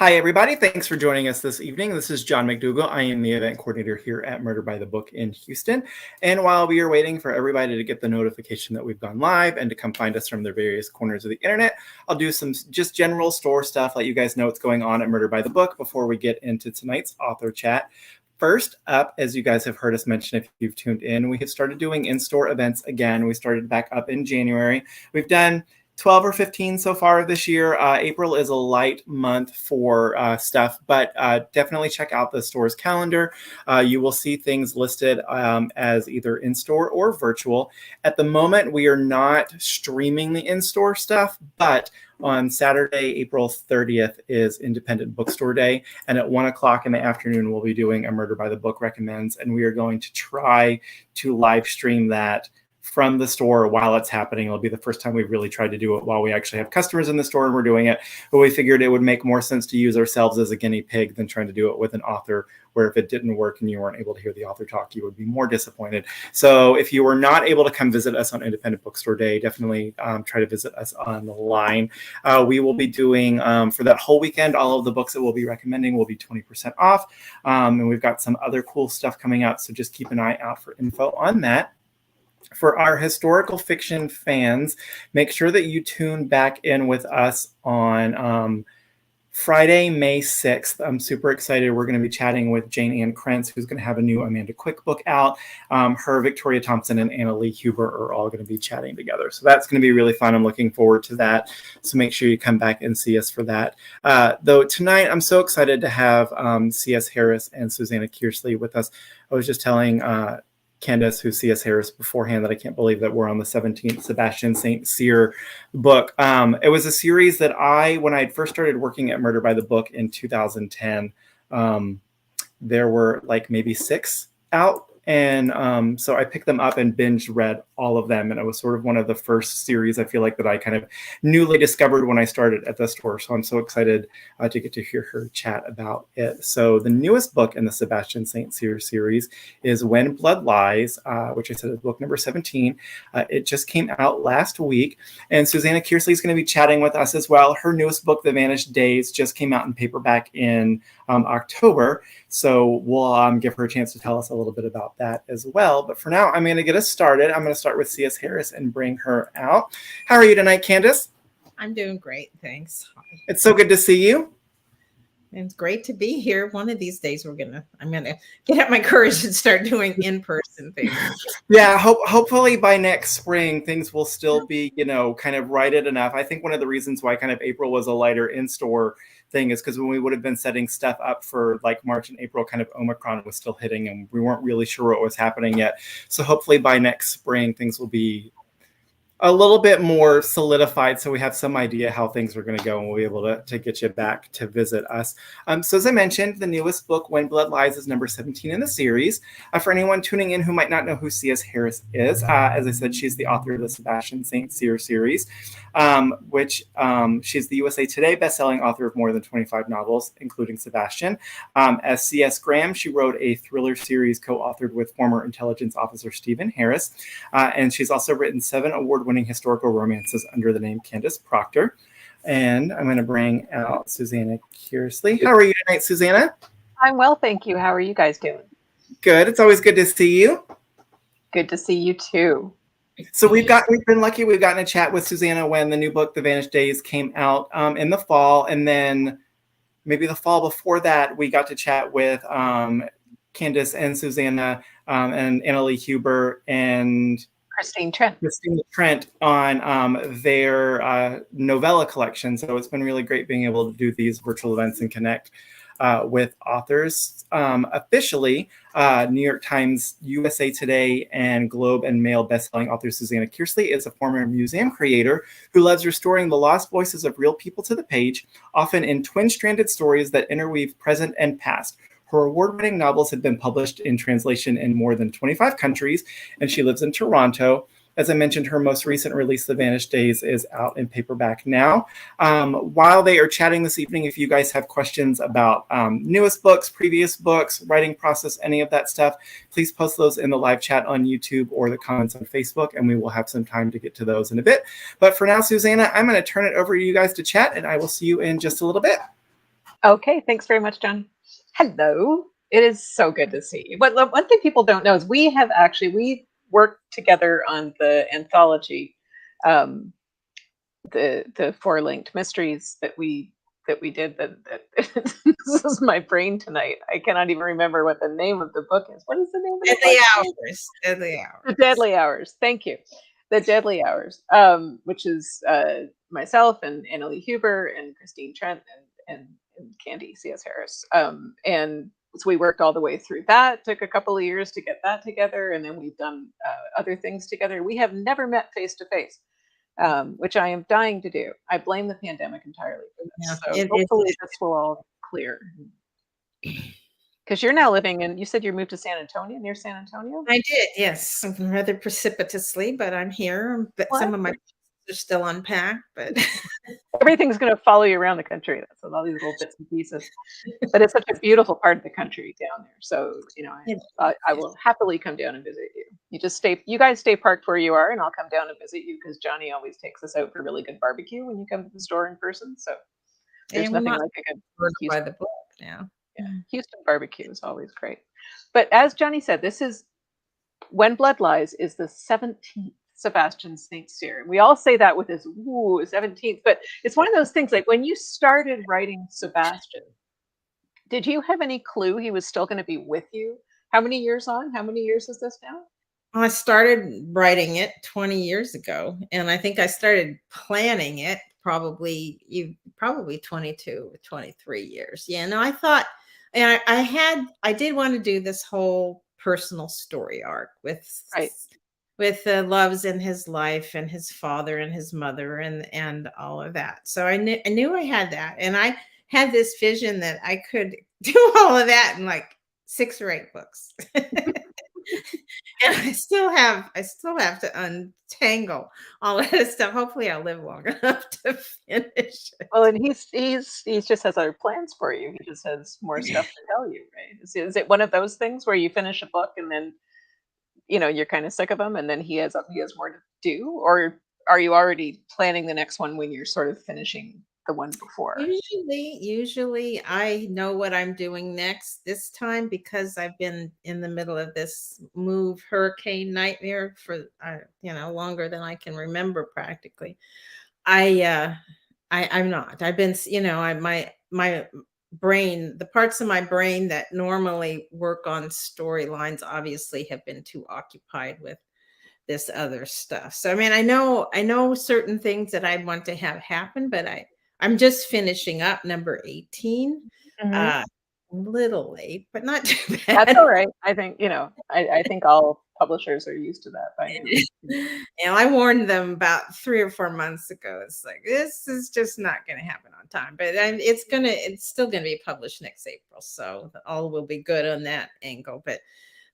Hi, everybody. Thanks for joining us this evening. This is John McDougall. I am the event coordinator here at Murder by the Book in Houston. And while we are waiting for everybody to get the notification that we've gone live and to come find us from the various corners of the internet, I'll do some just general store stuff, let you guys know what's going on at Murder by the Book before we get into tonight's author chat. First up, as you guys have heard us mention if you've tuned in, we have started doing in-store events again. We started back up in January. We've done 12 or 15 so far this year. April is a light month for stuff, but definitely check out the store's calendar. You will see things listed as either in-store or virtual. At the moment, we are not streaming the in-store stuff, but on Saturday, April 30th is Independent Bookstore Day, and at 1 o'clock in the afternoon, we'll be doing a Murder by the Book Recommends, and we are going to try to live stream that from the store while it's happening. It'll be the first time we've really tried to do it while we actually have customers in the store and we're doing it. But we figured it would make more sense to use ourselves as a guinea pig than trying to do it with an author, where if it didn't work and you weren't able to hear the author talk, you would be more disappointed. So if you were not able to come visit us on Independent Bookstore Day, definitely try to visit us online. We will be doing, for that whole weekend, all of the books that we'll be recommending will be 20% off. And we've got some other cool stuff coming up, so just keep an eye out for info on that. For our historical fiction fans, make sure that you tune back in with us on Friday, May 6th. I'm super excited. We're going to be chatting with Jane Ann Krentz, who's going to have a new Amanda Quick book out. Her, Victoria Thompson, and Anna Lee Huber are all going to be chatting together. So that's going to be really fun. I'm looking forward to that. So make sure you come back and see us for that. Though tonight, I'm so excited to have C.S. Harris and Susanna Kearsley with us. I was just telling Candace, who's C.S. Harris, beforehand, that I can't believe that we're on the 17th Sebastian St. Cyr book. It was a series that when I first started working at Murder by the Book in 2010, there were like maybe 6 out. And so I picked them up and binge read all of them. And it was sort of one of the first series, I feel like, that I kind of newly discovered when I started at the store. So I'm so excited to get to hear her chat about it. So the newest book in the Sebastian St. Cyr series is When Blood Lies, which I said is book number 17. It just came out last week. And Susanna Kearsley is going to be chatting with us as well. Her newest book, The Vanished Days, just came out in paperback in October. So we'll give her a chance to tell us a little bit about that as well. But for now, I'm going to get us started. I'm going to start with C.S. Harris and bring her out. How are you tonight, Candace? I'm doing great, thanks. It's so good to see you. It's great to be here. One of these days, I'm gonna get up my courage and start doing in-person things. Yeah, hopefully by next spring things will still be, kind of righted enough. I think one of the reasons why kind of April was a lighter in-store thing is because when we would have been setting stuff up for like March and April, kind of Omicron was still hitting and we weren't really sure what was happening yet. So hopefully by next spring things will be a little bit more solidified, so we have some idea how things are going to go, and we'll be able to get you back to visit us. So as I mentioned, the newest book, When Blood Lies, is number 17 in the series. For anyone tuning in who might not know who C.S. Harris is, as I said, she's the author of the Sebastian St. Cyr series, which she's the USA Today bestselling author of more than 25 novels, including Sebastian. As C.S. Graham, she wrote a thriller series co-authored with former intelligence officer Stephen Harris, and she's also written 7 award-winning historical romances under the name Candice Proctor. And I'm going to bring out Susanna Kearsley. How are you tonight, Susanna? I'm well, thank you. How are you guys doing? Good. It's always good to see you. Good to see you too. So we've been lucky. We've gotten a chat with Susanna when the new book, The Vanished Days, came out in the fall, and then maybe the fall before that, we got to chat with Candace and Susanna and Anna Lee Huber and Christine Trent on their novella collection. So it's been really great being able to do these virtual events and connect with authors. Officially, New York Times, USA Today, and Globe and Mail bestselling author Susanna Kearsley is a former museum creator who loves restoring the lost voices of real people to the page, often in twin-stranded stories that interweave present and past. Her award-winning novels have been published in translation in more than 25 countries, and she lives in Toronto. As I mentioned, her most recent release, The Vanished Days, is out in paperback now. While they are chatting this evening, if you guys have questions about newest books, previous books, writing process, any of that stuff, please post those in the live chat on YouTube or the comments on Facebook, and we will have some time to get to those in a bit. But for now, Susanna, I'm going to turn it over to you guys to chat, and I will see you in just a little bit. Okay, thanks very much, John. Hello. It is so good to see you. But one thing people don't know is we worked together on the anthology, um, the four linked mysteries that we did. That this is my brain tonight. I cannot even remember what the name of the book is. What is the name of the Deadly book? Hours. Deadly Hours. The Deadly Hours. Thank you. The Deadly Hours, which is myself and Annalie Huber and Christine Trent and Candy C.S. Harris. And so we worked all the way through that. Took a couple of years to get that together, and then we've done other things together. We have never met face to face, which I am dying to do. I blame the pandemic entirely for this. Yeah, So hopefully this will all clear. Because you're now living in, you said you moved to San Antonio, near San Antonio? I did, yes, rather precipitously, but I'm here. But some of my are still unpacked, but everything's going to follow you around the country. That's all these little bits and pieces. But it's such a beautiful part of the country down there. So, you know, I will happily come down and visit you. You guys stay parked where you are, and I'll come down and visit you because Johnny always takes us out for really good barbecue when you come to the store in person. So there's nothing like a good by the book now. Yeah, Houston barbecue is always great. But as Johnny said, this is When Blood Lies is the 17th Sebastian St. Cyr. We all say that with this, ooh, 17th, but it's one of those things like when you started writing Sebastian, did you have any clue he was still going to be with you? How many years on? How many years is this now? I started writing it 20 years ago, and I think I started planning it probably 22 or 23 years. Yeah, no, I thought, and I did want to do this whole personal story arc with the loves in his life and his father and his mother and all of that. So I knew I had that, and I had this vision that I could do all of that in like 6 or 8 books. And I still have to untangle all of this stuff. Hopefully I'll live long enough to finish it. Well, and he's just has other plans for you. He just has more stuff to tell you, right? Is it one of those things where you finish a book and then, you know, you're kind of sick of him and then he has more to do? Or are you already planning the next one when you're sort of finishing the one before? Usually I know what I'm doing next this time because I've been in the middle of this hurricane nightmare for longer than I can remember practically. I'm not. I've been, my brain, the parts of my brain that normally work on storylines obviously have been too occupied with this other stuff. So I mean, I know certain things that I want to have happen, but I'm just finishing up number 18. A little late, but not too bad. That's all right. I think, I think all publishers are used to that by now. I warned them about 3 or 4 months ago. It's like, this is just not going to happen on time, but it's still going to be published next April. So all will be good on that angle. But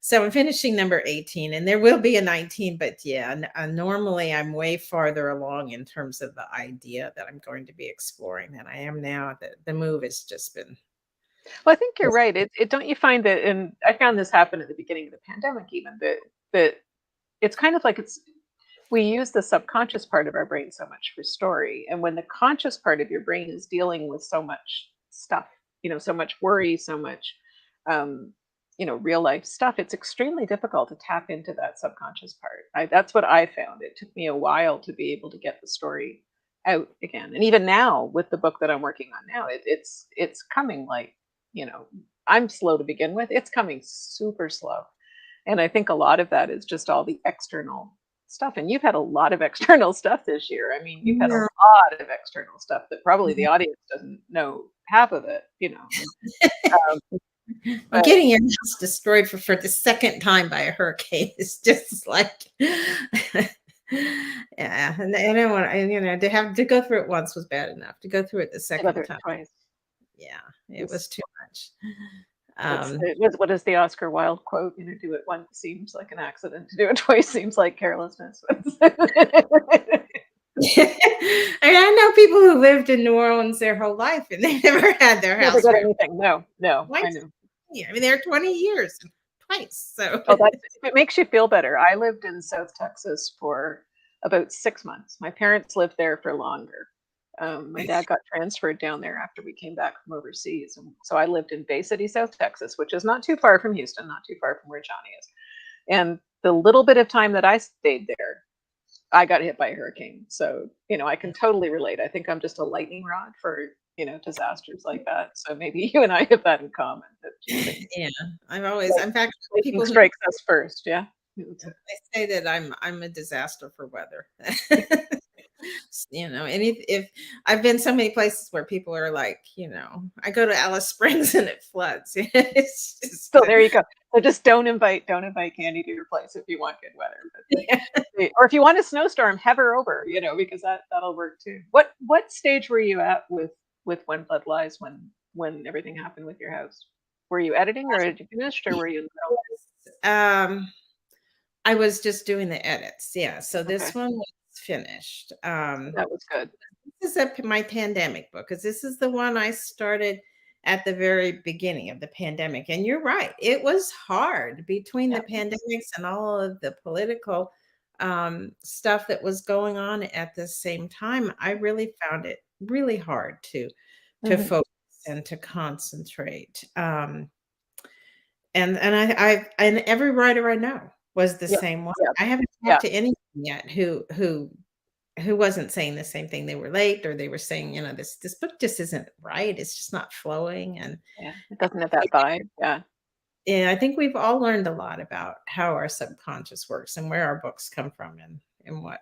so I'm finishing number 18 and there will be a 19, but yeah, normally I'm way farther along in terms of the idea that I'm going to be exploring than I am now. The move has just been. Well, I think you're right. Don't you find that, and I found this happen at the beginning of the pandemic, even that it's kind of like we use the subconscious part of our brain so much for story. And when the conscious part of your brain is dealing with so much stuff, so much worry, so much, real life stuff, it's extremely difficult to tap into that subconscious part. That's what I found. It took me a while to be able to get the story out again. And even now with the book that I'm working on now, it's coming like, I'm slow to begin with. It's coming super slow. And I think a lot of that is just all the external stuff. And you've had a lot of external stuff this year. I mean, you've had a lot of external stuff that probably the audience doesn't know half of it, Well, getting your house destroyed for the second time by a hurricane is just like, yeah. And I don't want to have to go through it once was bad enough. To go through it the second time, twice. Yeah, it was too much. What is the Oscar Wilde quote? Do it once seems like an accident. To do it twice seems like carelessness. I know people who lived in New Orleans their whole life and they never had their house. Never got anything. No. Twice. I know. I mean, they're 20 years twice. So it makes you feel better. I lived in South Texas for about 6 months. My parents lived there for longer. My dad got transferred down there after we came back from overseas. And so I lived in Bay City, South Texas, which is not too far from Houston, not too far from where Johnny is. And the little bit of time that I stayed there, I got hit by a hurricane. So, I can totally relate. I think I'm just a lightning rod for, disasters like that. So maybe you and I have that in common. Yeah, in fact, people strikes us first. Yeah. I say that I'm a disaster for weather. And if I've been so many places where people are like, I go to Alice Springs and it floods. It's just, so there you go. So just don't invite Candy to your place if you want good weather. Or if you want a snowstorm, have her over, because that'll work too. What stage were you at with When Blood Lies when everything happened with your house? Were you editing or had you finished or were you in the middle? I was just doing the edits. Yeah. So this one was finished. That was good. This is my pandemic book because this is the one I started at the very beginning of the pandemic. And you're right. It was hard between the pandemics and all of the political stuff that was going on at the same time. I really found it really hard to focus and to concentrate. And every writer I know was the same way. I haven't talked to anyone yet who wasn't saying the same thing. They were late, or they were saying, this book just isn't right. It's just not flowing, and it doesn't have that vibe. Yeah, I think we've all learned a lot about how our subconscious works and where our books come from, and what.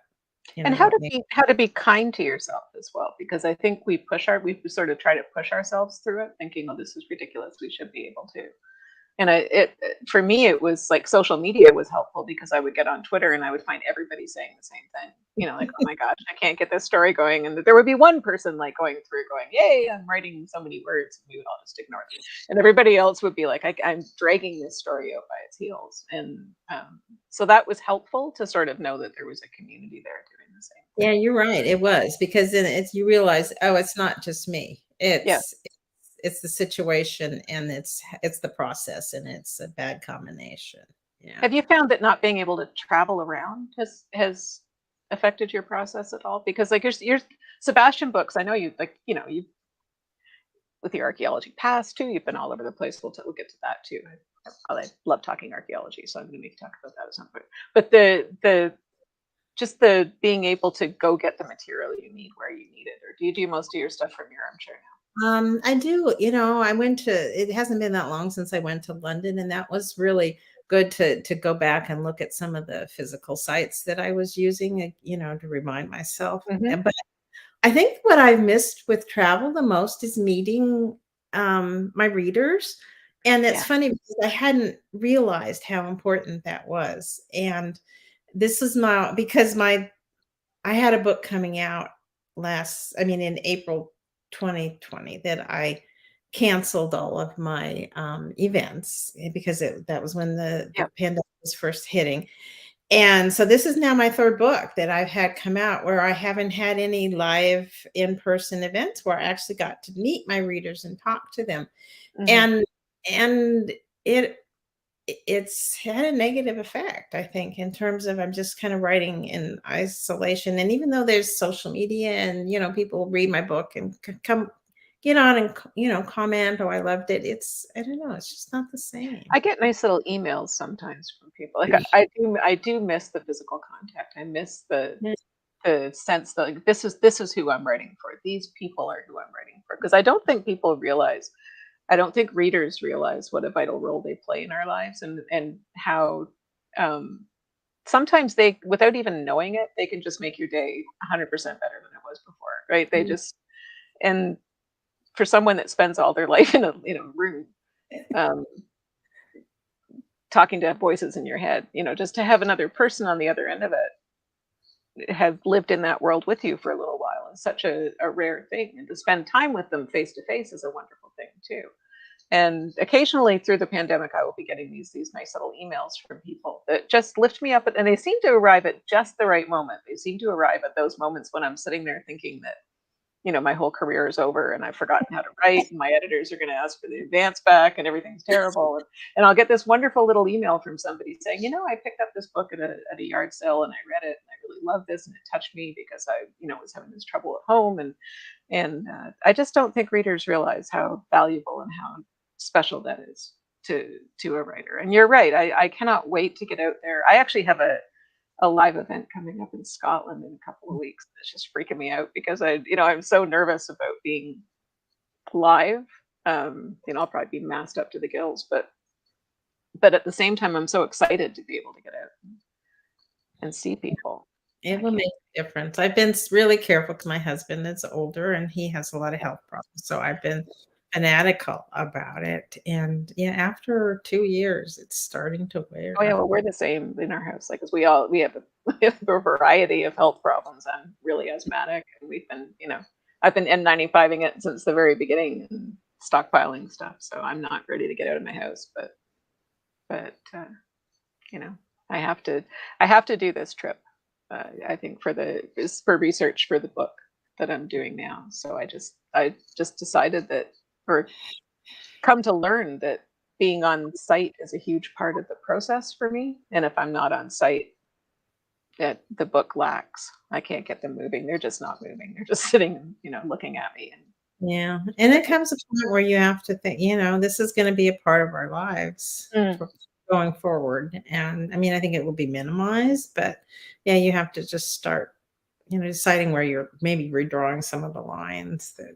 And how to be kind to yourself as well, because I think we sort of try to push ourselves through it, thinking, "Oh, this is ridiculous. We should be able to." And for me, it was like social media was helpful because I would get on Twitter and I would find everybody saying the same thing. Like, oh my gosh, I can't get this story going. And there would be one person like going through going, yay, I'm writing so many words. And we would all just ignore it. And everybody else would be like, I'm dragging this story out by its heels. And so that was helpful to sort of know that there was a community there doing the same thing. Yeah, you're right. It was, because then you realize, oh, it's not just me. It's the situation, and it's the process, and it's a bad combination. Yeah. Have you found that not being able to travel around has affected your process at all? Because like your Sebastian books, I know you with your archaeology past too, you've been all over the place. We'll get to that too. I love talking archaeology, so I'm going to make you talk about that at some point. But the being able to go get the material you need where you need it, or do you do most of your stuff from your armchair now? I do. it hasn't been that long since I went to London, and that was really good to go back and look at some of the physical sites that I was using, to remind myself. But I think what I've missed with travel the most is meeting my readers. And it's funny because I hadn't realized how important that was. And this is not because I had a book coming out in April 2020 that I canceled all of my events because that was when the pandemic was first hitting. And so this is now my third book that I've had come out where I haven't had any live in-person events where I actually got to meet my readers and talk to them. And it's had a negative effect, I think, in terms of I'm just kind of writing in isolation. And even though there's social media and, people read my book and come get on and, comment, oh, I loved it. I don't know. It's just not the same. I get nice little emails sometimes from people. Like I do miss the physical contact. I miss the sense that like, this is who I'm writing for. These people are who I'm writing for. Because I don't think readers realize what a vital role they play in our lives, and how sometimes they, without even knowing it, they can just make your day 100% better than it was before, right? They just, and for someone that spends all their life in a room, talking to voices in your head, just to have another person on the other end of it, have lived in that world with you for a little while, is such a rare thing. And to spend time with them face to face is a wonderful thing too. And occasionally through the pandemic, I will be getting these nice little emails from people that just lift me up, and they seem to arrive at just the right moment. They seem to arrive at those moments when I'm sitting there thinking that, my whole career is over and I've forgotten how to write, and my editors are going to ask for the advance back and everything's terrible. And I'll get this wonderful little email from somebody saying, I picked up this book at a yard sale and I read it and I really loved this and it touched me because I, was having this trouble at home. And I just don't think readers realize how valuable and how special that is to a writer. And you're right. I cannot wait to get out there. I actually have a live event coming up in Scotland in a couple of weeks. It's just freaking me out because I'm so nervous about being live. I'll probably be masked up to the gills, but at the same time, I'm so excited to be able to get out and see people. It will make a difference. I've been really careful because my husband is older and he has a lot of health problems. So I've been fanatical about it. And after 2 years, it's starting to wear. Oh yeah, well, we're the same in our house. Like, 'cause we have a variety of health problems. I'm really asthmatic, and we've been, I've been N95ing it since the very beginning and stockpiling stuff. So I'm not ready to get out of my house, but I have to do this trip. I think for research for the book that I'm doing now. So I just decided that, or come to learn that being on site is a huge part of the process for me. And if I'm not on site, that the book lacks. I can't get them moving. They're just not moving. They're just sitting, looking at me. And it comes a point where you have to think, this is going to be a part of our lives going forward. And I mean, I think it will be minimized, but you have to just start, deciding where you're maybe redrawing some of the lines that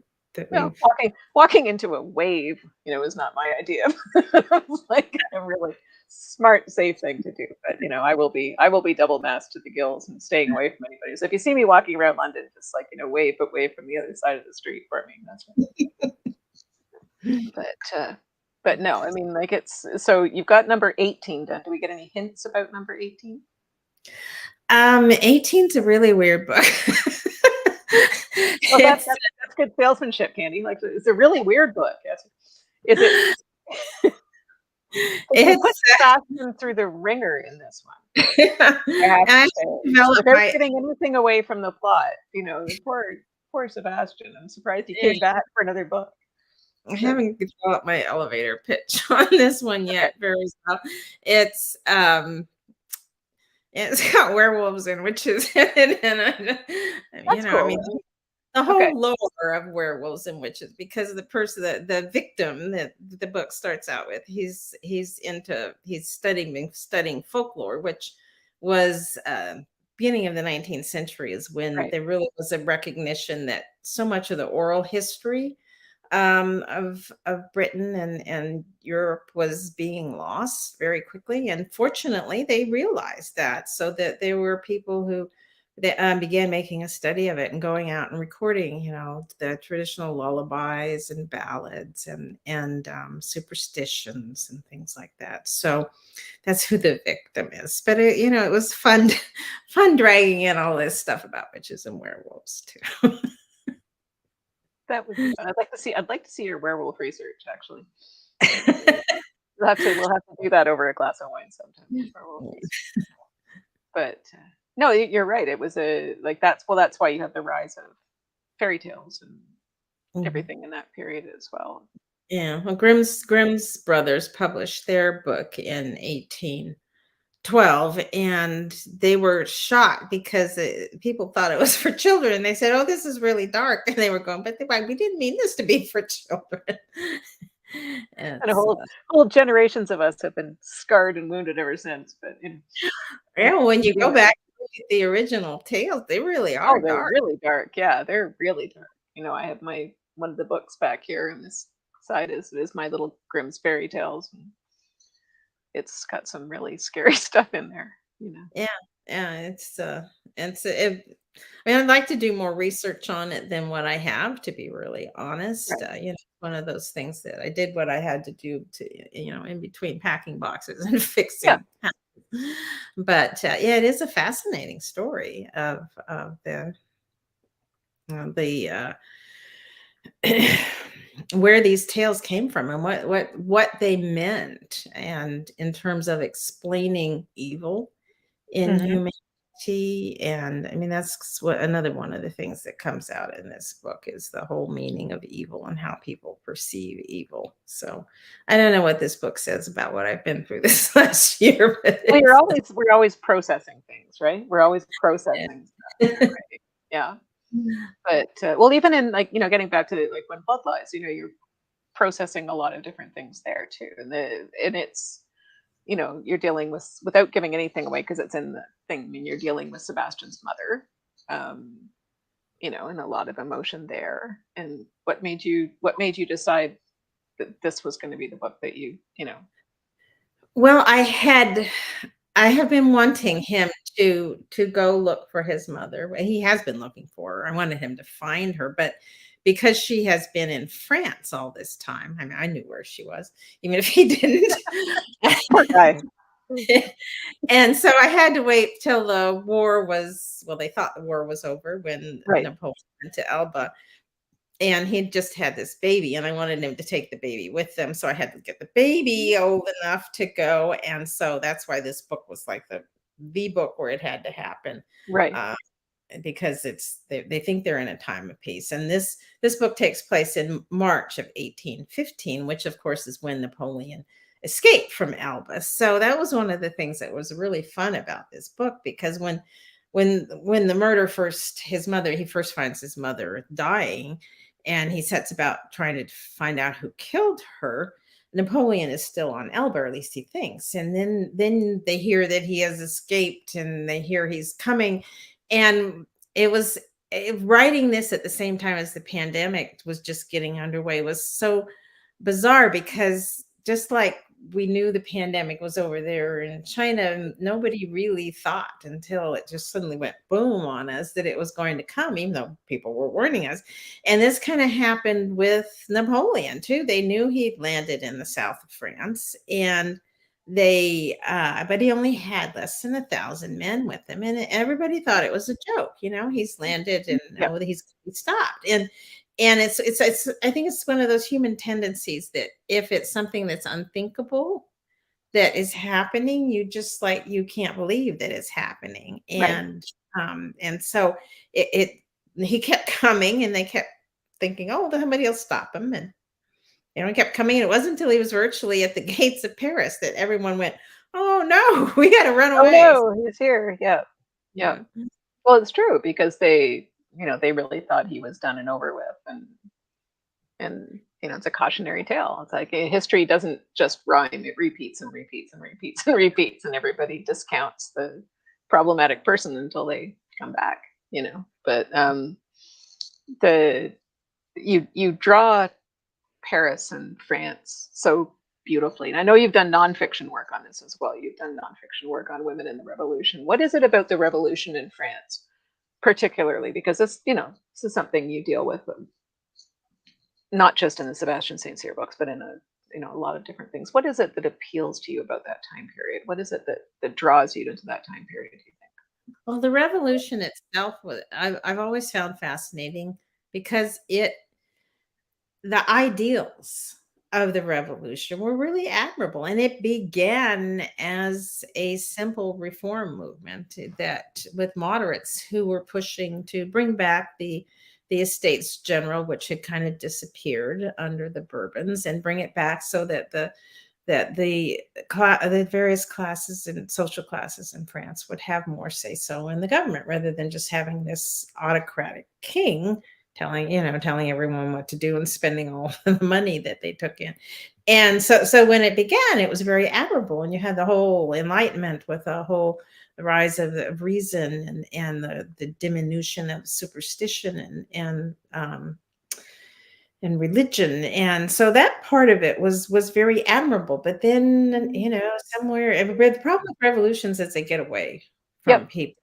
walking into a wave, is not my idea. It's like a really smart, safe thing to do. But I will be double masked to the gills and staying away from anybody. So if you see me walking around London, just wave from the other side of the street for me. That's right. But no, I mean, it's so you've got number 18 done. Do we get any hints about number 18? 18's a really weird book. Well, that's good salesmanship, Candy. Like, it's a really weird book. Yes. Is it? It's Sebastian through the ringer in this one. Without getting anything away from the plot, poor Sebastian. I'm surprised he came back for another book. I haven't developed my elevator pitch on this one yet very well. It's got werewolves and witches in it, and I mean, the whole lore of werewolves and witches, because the person, the victim that the book starts out with, he's studying folklore, which was beginning of the 19th century is when there really was a recognition that so much of the oral history of Britain and Europe was being lost very quickly. And fortunately, they realized that, so that there were people who began making a study of it and going out and recording, the traditional lullabies and ballads and superstitions and things like that. So that's who the victim is. But it was fun dragging in all this stuff about witches and werewolves too. That would be fun. I'd like to see your werewolf research, actually. We'll have to do that over a glass of wine sometime. But no, you're right. It was that's why you have the rise of fairy tales and everything in that period as well. Yeah, well, Grimm's brothers published their book in 1812, and they were shocked because people thought it was for children. And they said, "Oh, this is really dark," and they were going, "But we didn't mean this to be for children." And whole generations of us have been scarred and wounded ever since. But when you go back and look at the original tales, they really are. They're dark. really dark. Yeah, they're really dark. I have one of the books back here, and this side is my little Grimm's fairy tales. And it's got some really scary stuff in there. Yeah, I'd like to do more research on it than what I have, to be really honest. Right. One of those things that I did what I had to do to, in between packing boxes and fixing. Yeah. But it is a fascinating story of the where these tales came from and what they meant, and in terms of explaining evil in humanity And I mean, that's what another one of the things that comes out in this book is the whole meaning of evil and how people perceive evil. So I don't know what this book says about what I've been through this last year, but Well, we're always processing things, right? We're always processing stuff, right? Yeah. But well, even in like, getting back to like when blood lies, you're processing a lot of different things there too. And it's, you're dealing with, without giving anything away because it's in the thing. I mean, you're dealing with Sebastian's mother, and a lot of emotion there. And what made you decide that this was going to be the book that Well, I have been wanting him to go look for his mother. He has been looking for her. I wanted him to find her, but because she has been in France all this time, I mean, I knew where she was, even if he didn't. Poor guy. And so I had to wait till the war was, well, they thought the war was over when Right. Napoleon went to Elba. And he just had this baby, and I wanted him to take the baby with them. So I had to get the baby old enough to go. And so that's why this book was like the book where it had to happen. Right. Because they think they're in a time of peace. And this book takes place in March of 1815, which of course is when Napoleon escaped from Elba. So that was one of the things that was really fun about this book, because when the murder he first finds his mother dying, and he sets about trying to find out who killed her. Napoleon is still on Elba, or at least he thinks. And then they hear that he has escaped, and they hear he's coming. And writing this at the same time as the pandemic was just getting underway was so bizarre, because just like we knew the pandemic was over there in China, nobody really thought until it just suddenly went boom on us that it was going to come, even though people were warning us. And this kind of happened with Napoleon too. They knew he'd landed in the south of France, and but he only had less than 1,000 men with him, and everybody thought it was a joke. He's landed, and he's stopped. And it's I think it's one of those human tendencies that if it's something that's unthinkable that is happening, you can't believe that it's happening. And and so he kept coming, and they kept thinking, oh, somebody will stop him. And he kept coming. And it wasn't until he was virtually at the gates of Paris that everyone went, oh no, we got to run away. Oh no, he's here. Yeah. Well, it's true, because they really thought he was done and over with, and it's a cautionary tale. It's like history doesn't just rhyme; it repeats and repeats and repeats and repeats, and everybody discounts the problematic person until they come back. But you draw Paris and France so beautifully. And I know you've done nonfiction work on this as well. You've done nonfiction work on women in the revolution. What is it about the revolution in France, particularly? Because this is something you deal with, not just in the Sebastian St. Cyr books, but in a lot of different things. What is it that appeals to you about that time period? What is it that draws you into that time period, do you think? Well, the revolution itself I've always found fascinating, because the ideals of the revolution were really admirable, and it began as a simple reform movement that with moderates who were pushing to bring back the Estates General, which had kind of disappeared under the Bourbons, and bring it back so that the various classes and social classes in France would have more say so in the government, rather than just having this autocratic king telling everyone what to do and spending all the money that they took in. And so when it began, it was very admirable, and you had the whole Enlightenment with the rise of reason and the diminution of superstition and religion. And so that part of it was very admirable. But then, somewhere, the problem with revolutions is they get away from people.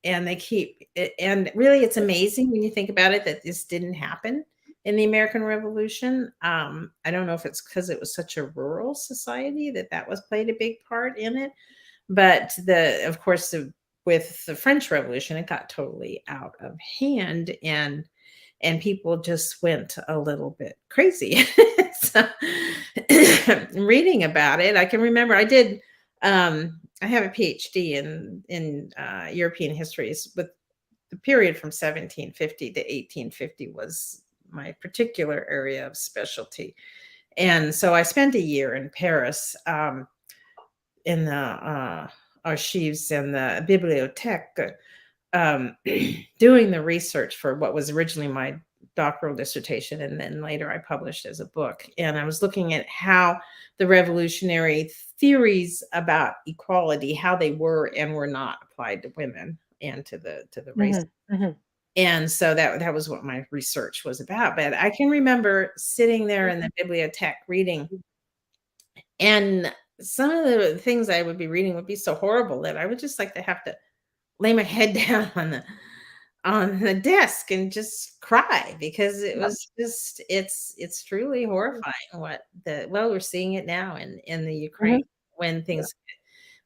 And they keep it, and really it's amazing when you think about it that this didn't happen in the American Revolution. I don't know if it's because it was such a rural society that was played a big part in it, but of course with the French Revolution, it got totally out of hand, and people just went a little bit crazy. So, reading about it, I can remember I did I have a PhD in European histories, with the period from 1750 to 1850 was my particular area of specialty. And so I spent a year in Paris, in the archives and the bibliothèque, doing the research for what was originally my doctoral dissertation, and then later I published as a book. And I was looking at how the revolutionary theories about equality, how they were and were not applied to women and to the race. And so that was what my research was about. But I can remember sitting there in the bibliothèque reading, and some of the things I would be reading would be so horrible that I would just like to have to lay my head down on the desk and just cry, because it was just, it's truly horrifying what we're seeing it now in the Ukraine, when things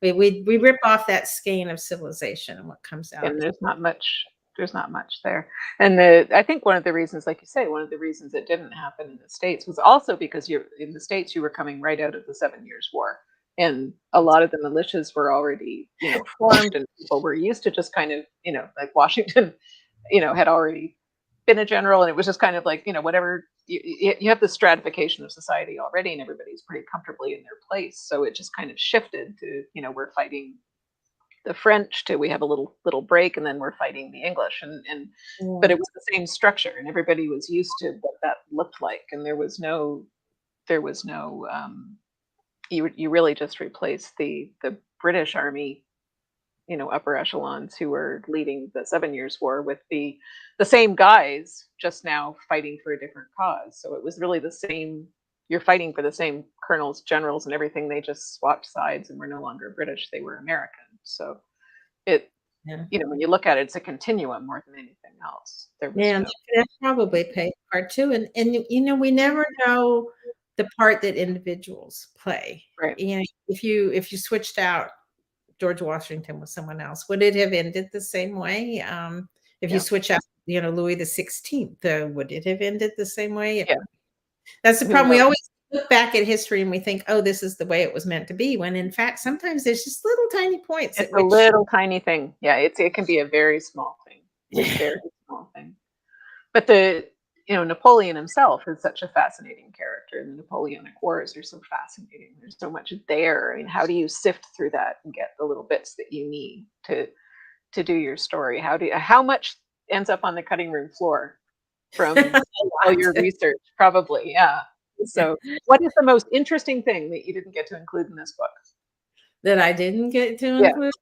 we rip off that skein of civilization, and what comes out. And there's not much there. And I think one of the reasons, like you say, one of the reasons it didn't happen in the States was also because in the States, you were coming right out of the 7 Years' War. And a lot of the militias were already, formed, and people were used to just kind of, like Washington, had already been a general, and it was just kind of like, whatever, you have the stratification of society already, and everybody's pretty comfortably in their place. So it just kind of shifted to, we're fighting the French, to we have a little break, and then we're fighting the English, but it was the same structure, and everybody was used to what that looked like, and there was no you really just replaced the British Army, upper echelons who were leading the 7 Years' War with the same guys, just now fighting for a different cause. So it was really the same. You're fighting for the same colonels, generals, and everything. They just swapped sides and were no longer British; they were American. So when you look at it, it's a continuum more than anything else. That probably played a part too. And we never know the part that individuals play. Right. If you switched out George Washington with someone else, would it have ended the same way? If you switch out, Louis the 16th, would it have ended the same way? Yeah. That's the problem. We always look back at history and we think, oh, this is the way it was meant to be, when in fact, sometimes there's just little tiny points. It's a little tiny thing. Yeah, it can be a very small thing. It's a very small thing. But Napoleon himself is such a fascinating character, and the Napoleonic Wars are so fascinating. There's so much there. I mean, how do you sift through that and get the little bits that you need to do your story? How much ends up on the cutting room floor from all your research? Probably, yeah. So, what is the most interesting thing that you didn't get to include in this book? That I didn't get to include?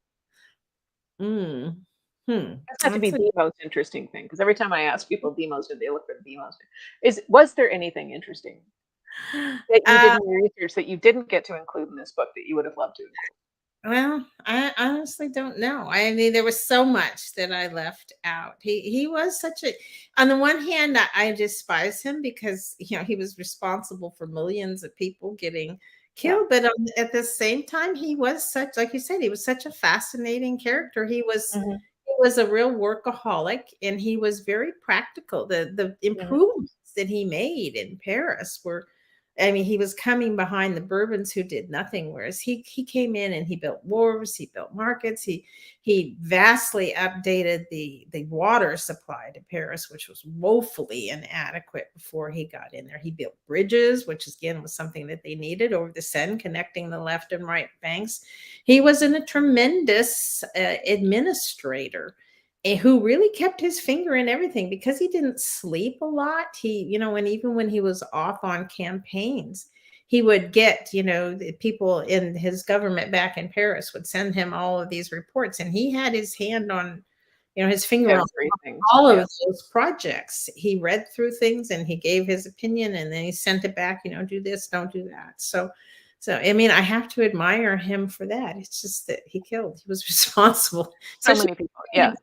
It has to be the most interesting thing, because every time I ask people the most, they look for the most. Was there anything interesting that you did in your research that you didn't get to include in this book that you would have loved to include? Well, I honestly don't know. I mean, there was so much that I left out. He was on the one hand, I despise him because, he was responsible for millions of people getting killed. But at the same time, he was like you said, he was such a fascinating character. He was a real workaholic, and he was very practical. The improvements that he made in Paris were, he was coming behind the Bourbons, who did nothing, whereas he came in and he built wharves, he built markets, he vastly updated the water supply to Paris, which was woefully inadequate before he got in there. He built bridges, which again was something that they needed over the Seine, connecting the left and right banks. He was a tremendous administrator, who really kept his finger in everything, because he didn't sleep a lot. Even when he was off on campaigns, he would get, the people in his government back in Paris would send him all of these reports, and he had his hand on, his finger on all of those projects. He read through things and he gave his opinion, and then he sent it back, do this, don't do that. So, I have to admire him for that. It's just that he was responsible. So many people. Yes.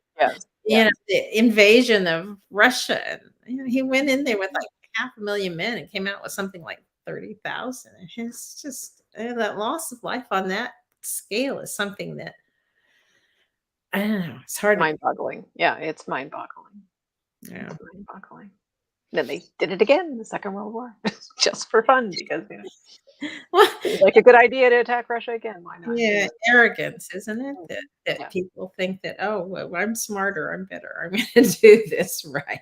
The invasion of Russia. He went in there with like 500,000 men and came out with something like 30,000. It's just that loss of life on that scale is something that, I don't know. It's hard. Mind-boggling. Yeah, it's mind-boggling. Yeah, it's mind-boggling. Then they did it again in the Second World War, just for fun, because Well, Seems like a good idea to attack Russia again. Why not? yeah, arrogance, isn't it? That Yeah. people think that, oh, well, I'm smarter, I'm better, I'm going to do this right.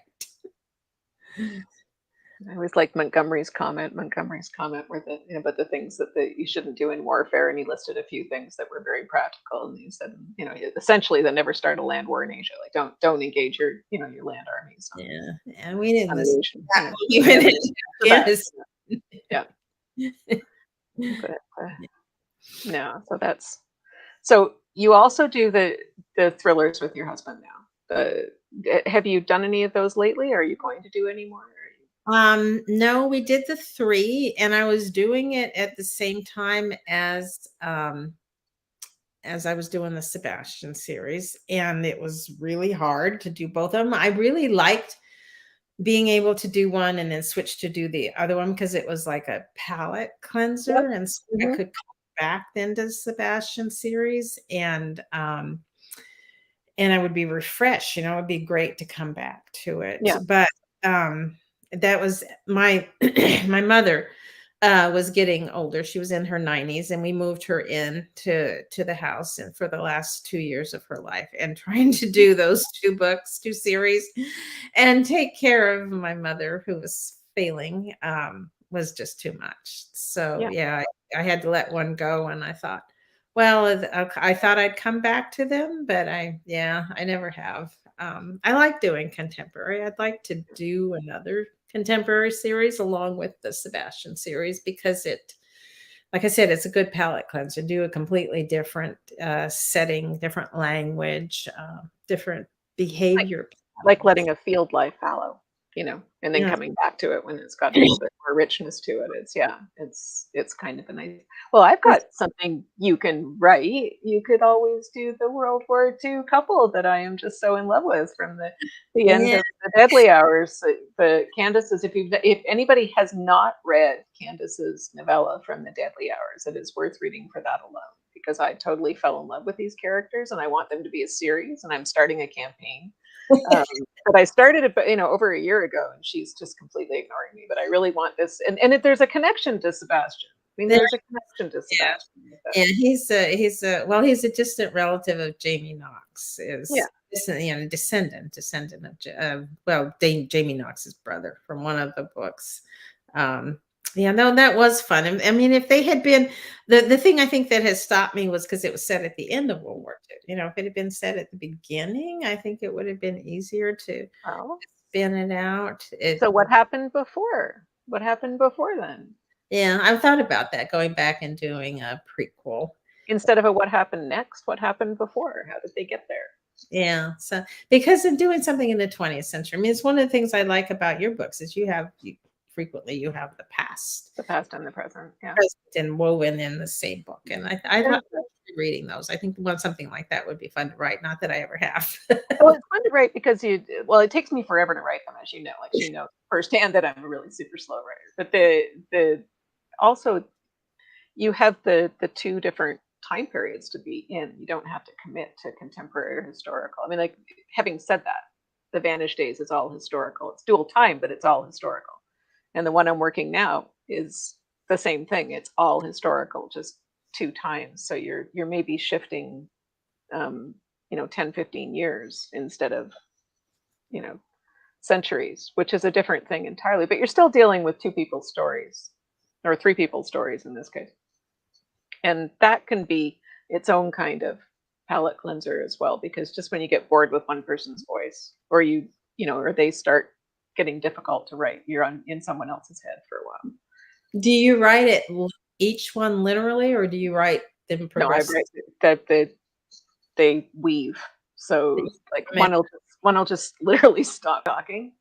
I always like Montgomery's comment. Montgomery's comment were the about the things that you shouldn't do in warfare, and he listed a few things that were very practical. And he said, essentially, that never start a land war in Asia. Like don't engage your your land armies on, Yeah, and we didn't on an listen Asian. to that even in For that, Afghanistan. yeah. But no, so you also do the thrillers with your husband now. Have you done any of those lately? Or are you going to do any more? No, we did the 3, and I was doing it at the same time as I was doing the Sebastian series, and it was really hard to do both of them. I really liked being able to do one and then switch to do the other one because it was like a palette Yep. cleanser, and so I could come back then to the Sebastian series, and I would be refreshed. It would be great to come back to it. Yeah. But that was my my mother was getting older. She was in her 90s, and we moved her in to the house and for the last 2 years of her life, and trying to do those 2 series, and take care of my mother who was failing was just too much. So Yeah. I had to let one go, and I thought, well, I thought I'd come back to them, but I never have. I like doing contemporary. I'd like to do another contemporary series along with the Sebastian series because like I said, it's a good palette cleanser. Do a completely different setting, different language, different behavior. Like letting a field life fallow, and then Yeah. coming back to it when it's got a little bit more richness to it. It's kind of a nice. Well, I've got something you can write. You could always do the World War II couple that I am just so in love with from the end of the Deadly Hours. The Candace's. If anybody has not read Candace's novella from the Deadly Hours, it is worth reading for that alone, because I totally fell in love with these characters and I want them to be a series, and I'm starting a campaign. But I started it, over a year ago, and she's just completely ignoring me. But I really want this, and there's a connection to Sebastian. I mean, there's a connection to Sebastian. Yeah, he's a distant relative of Jamie Knox. Descendant of Jamie Knox's brother from one of the books. No, that was fun. I mean, if they had been the thing I think that has stopped me was because it was set at the end of World War II. If it had been set at the beginning, I think it would have been easier to spin it out. So what happened before? What happened before then? Yeah, I've thought about that, going back and doing a prequel. Instead of a what happened next, what happened before? How did they get there? Yeah, so because of doing something in the 20th century. I mean, it's one of the things I like about your books is frequently you have the past and the present, and woven in the same book. And I love reading those. I think something like that would be fun to write. Not that I ever have. Well, it's fun to write because it takes me forever to write them, as you know. Like, she knows firsthand that I'm a really super slow writer. But also you have the 2 different time periods to be in. You don't have to commit to contemporary or historical. I mean, like, having said that, the Vanished Days is all historical. It's dual time, but it's all historical. And the one I'm working now is the same thing. It's all historical, just 2 times. So you're maybe shifting 10, 15 years instead of centuries, which is a different thing entirely. But you're still dealing with 2 people's stories, or 3 people's stories in this case. And that can be its own kind of palette cleanser as well, because just when you get bored with one person's voice, or or they start getting difficult to write, you're in someone else's head for a while. Do you write it each one literally, or do you write them progressively? No, I write that they weave. So like one will just literally stop talking,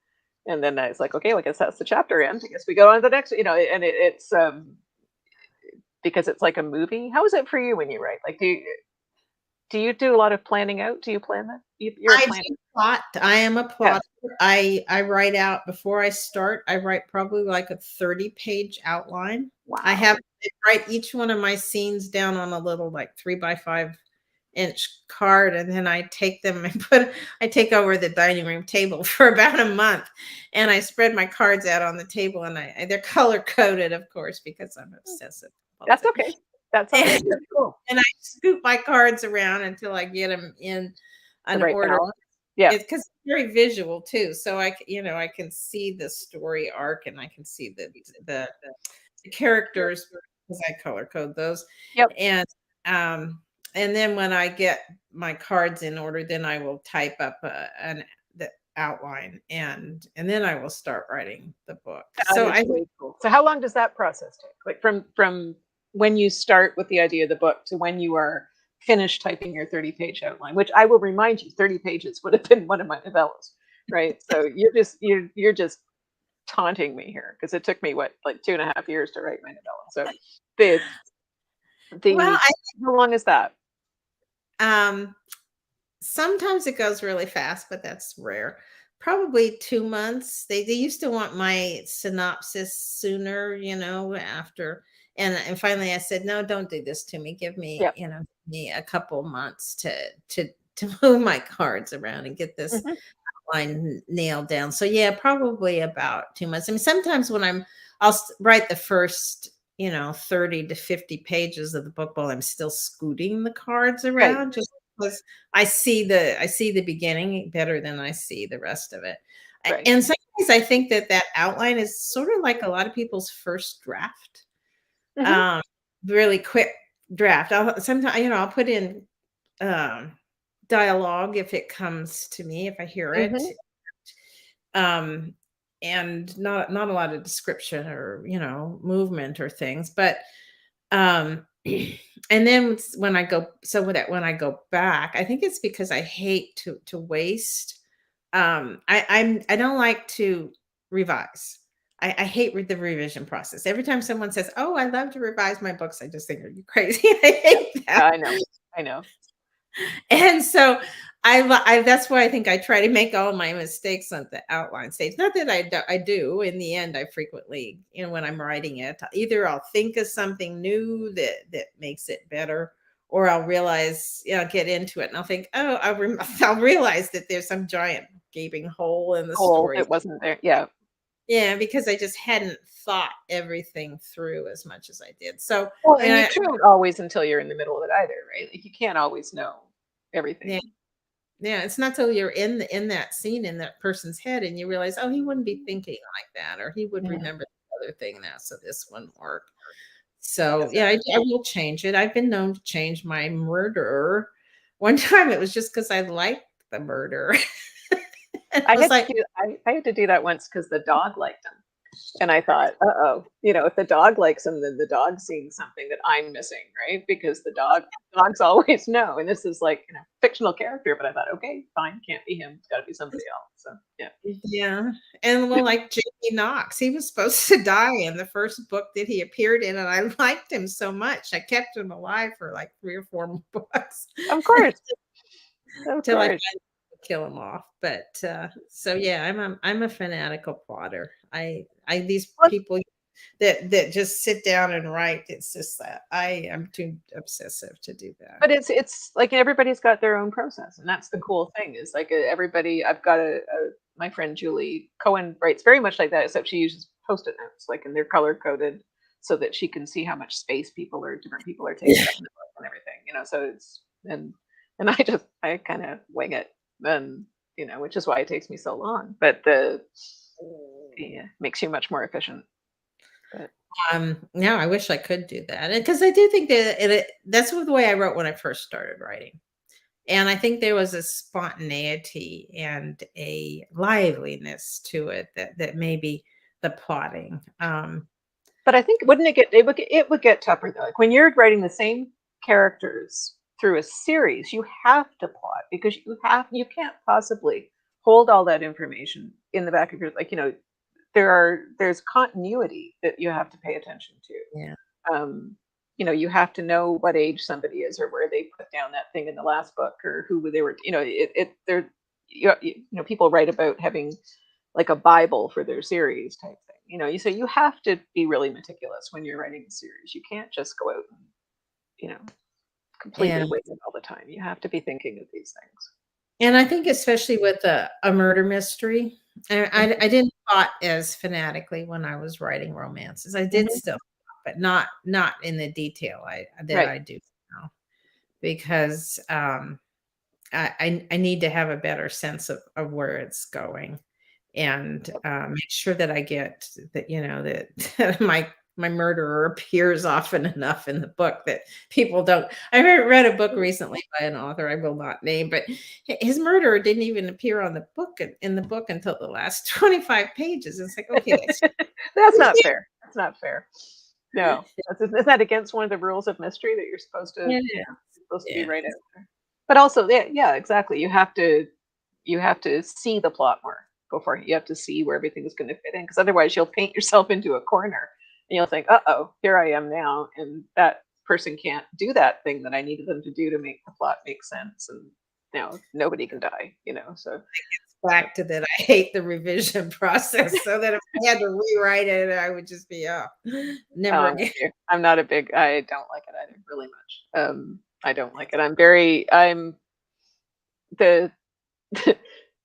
and then it's like, okay, well, I guess that's the chapter end. I guess we go on to the next, and it's because it's like a movie. How is it for you when you write? Like, do you do a lot of planning out? Do you plan that? I do plot. I am a plotter. Yeah. I write out before I start. I write probably like a 30-page outline. Wow. I write each one of my scenes down on a little like 3x5 inch card, and then I take them and I take over the dining room table for about a month, and I spread my cards out on the table, and they're color coded, of course, because I'm obsessive. That's okay. That's all right. That's cool. And I scoop my cards around until I get them in an right order. balance. Yeah, because it's very visual too. So I can see the story arc, and I can see the characters because I color code those. Yep. And then when I get my cards in order, then I will type up the outline, and then I will start writing the book. So cool. So how long does that process take? Like from when you start with the idea of the book to when you are finished typing your 30-page outline, which I will remind you, 30 pages would have been one of my novellas, right? So you're just taunting me here, because it took me like 2.5 years to write my novella. So how long is that? Sometimes it goes really fast, but that's rare. Probably 2 months. They used to want my synopsis sooner, after. And finally I said, no, don't do this to me. Give me, me a couple months to move my cards around and get this line nailed down. So yeah, probably about 2 months. I mean, sometimes when I'll write the first 30 to 50 pages of the book while I'm still scooting the cards around, just because I see the beginning better than I see the rest of it. Right. And sometimes I think that outline is sort of like a lot of people's first draft. Really quick draft. I'll put in dialogue if it comes to me, if I hear it. And not a lot of description or movement or things, but and then when I go back, I think it's because I hate to waste. I don't like to revise. I hate the revision process. Every time someone says, "Oh, I love to revise my books," I just think, "Are you crazy?" I hate that. I know. And so that's why I think I try to make all my mistakes on the outline stage. Not that I do. In the end, I frequently, when I'm writing it, either I'll think of something new that makes it better, or I'll realize, get into it and I'll think, oh, I'll realize that there's some giant gaping hole in the story. It wasn't there. Yeah. Yeah, because I just hadn't thought everything through as much as I did. So, and you can't always until you're in the middle of it either, right? Like you can't always know everything. Yeah, it's not till you're in that scene in that person's head and you realize, oh, he wouldn't be thinking like that, or he would remember the other thing now, so this wouldn't work. So yeah, I will change it. I've been known to change my murderer. One time it was just because I liked the murder. I had to do that once because the dog liked him. And I thought, if the dog likes him, then the dog's seeing something that I'm missing, right? Because dogs always know. And this is like fictional character, but I thought, okay, fine, can't be him. It's got to be somebody else. So yeah. Yeah. And like Jamie Knox, he was supposed to die in the first book that he appeared in, and I liked him so much. I kept him alive for like 3 or 4 books. Of course. Till I kill him off. But so yeah, I'm a fanatical plotter. These people that just sit down and write, it's just that I am too obsessive to do that. But it's like everybody's got their own process, and that's the cool thing is like everybody. I've got my friend Julie Cohen writes very much like that, except she uses Post-it notes, and they're color coded so that she can see how much space different people are taking up in the book and everything. So it's and I kind of wing it, and which is why it takes me so long. But makes you much more efficient. But I wish I could do that, because I do think that that's the way I wrote when I first started writing, and I think there was a spontaneity and a liveliness to it that maybe the plotting. But I think it would get tougher though. Like when you're writing the same characters through a series, you have to plot because you can't possibly hold all that information in the back of your there's continuity that you have to pay attention to. Yeah. You have to know what age somebody is or where they put down that thing in the last book or who they were. People write about having like a Bible for their series type thing. So you have to be really meticulous when you're writing a series. You can't just go out and completely And weighted all the time. You have to be thinking of these things. I think especially with a murder mystery, I didn't thought as fanatically when I was writing romances. I did Mhm. still, but not in the detail that Right. I do now, because I need to have a better sense of where it's going, and make sure that I get that, that my murderer appears often enough in the book that people don't. I read a book recently by an author I will not name, but his murderer didn't even appear on the book in the book until the last 25 pages. It's like, okay, that's That's not fair. That's not fair. No, is that against one of the rules of mystery that you're supposed to, yeah, supposed to be yeah, right out there? But also, yeah, exactly. You have to see the plot more before you have to see where everything is going to fit in, because otherwise you'll paint yourself into a corner and you'll think, uh-oh, here I am now, and that person can't do that thing that I needed them to do to make the plot make sense, and now nobody can die, so back to that. I hate the revision process, so that if I had to rewrite it, I would just be never I'm again. with you. I don't like it either, really much. I don't like it. I'm the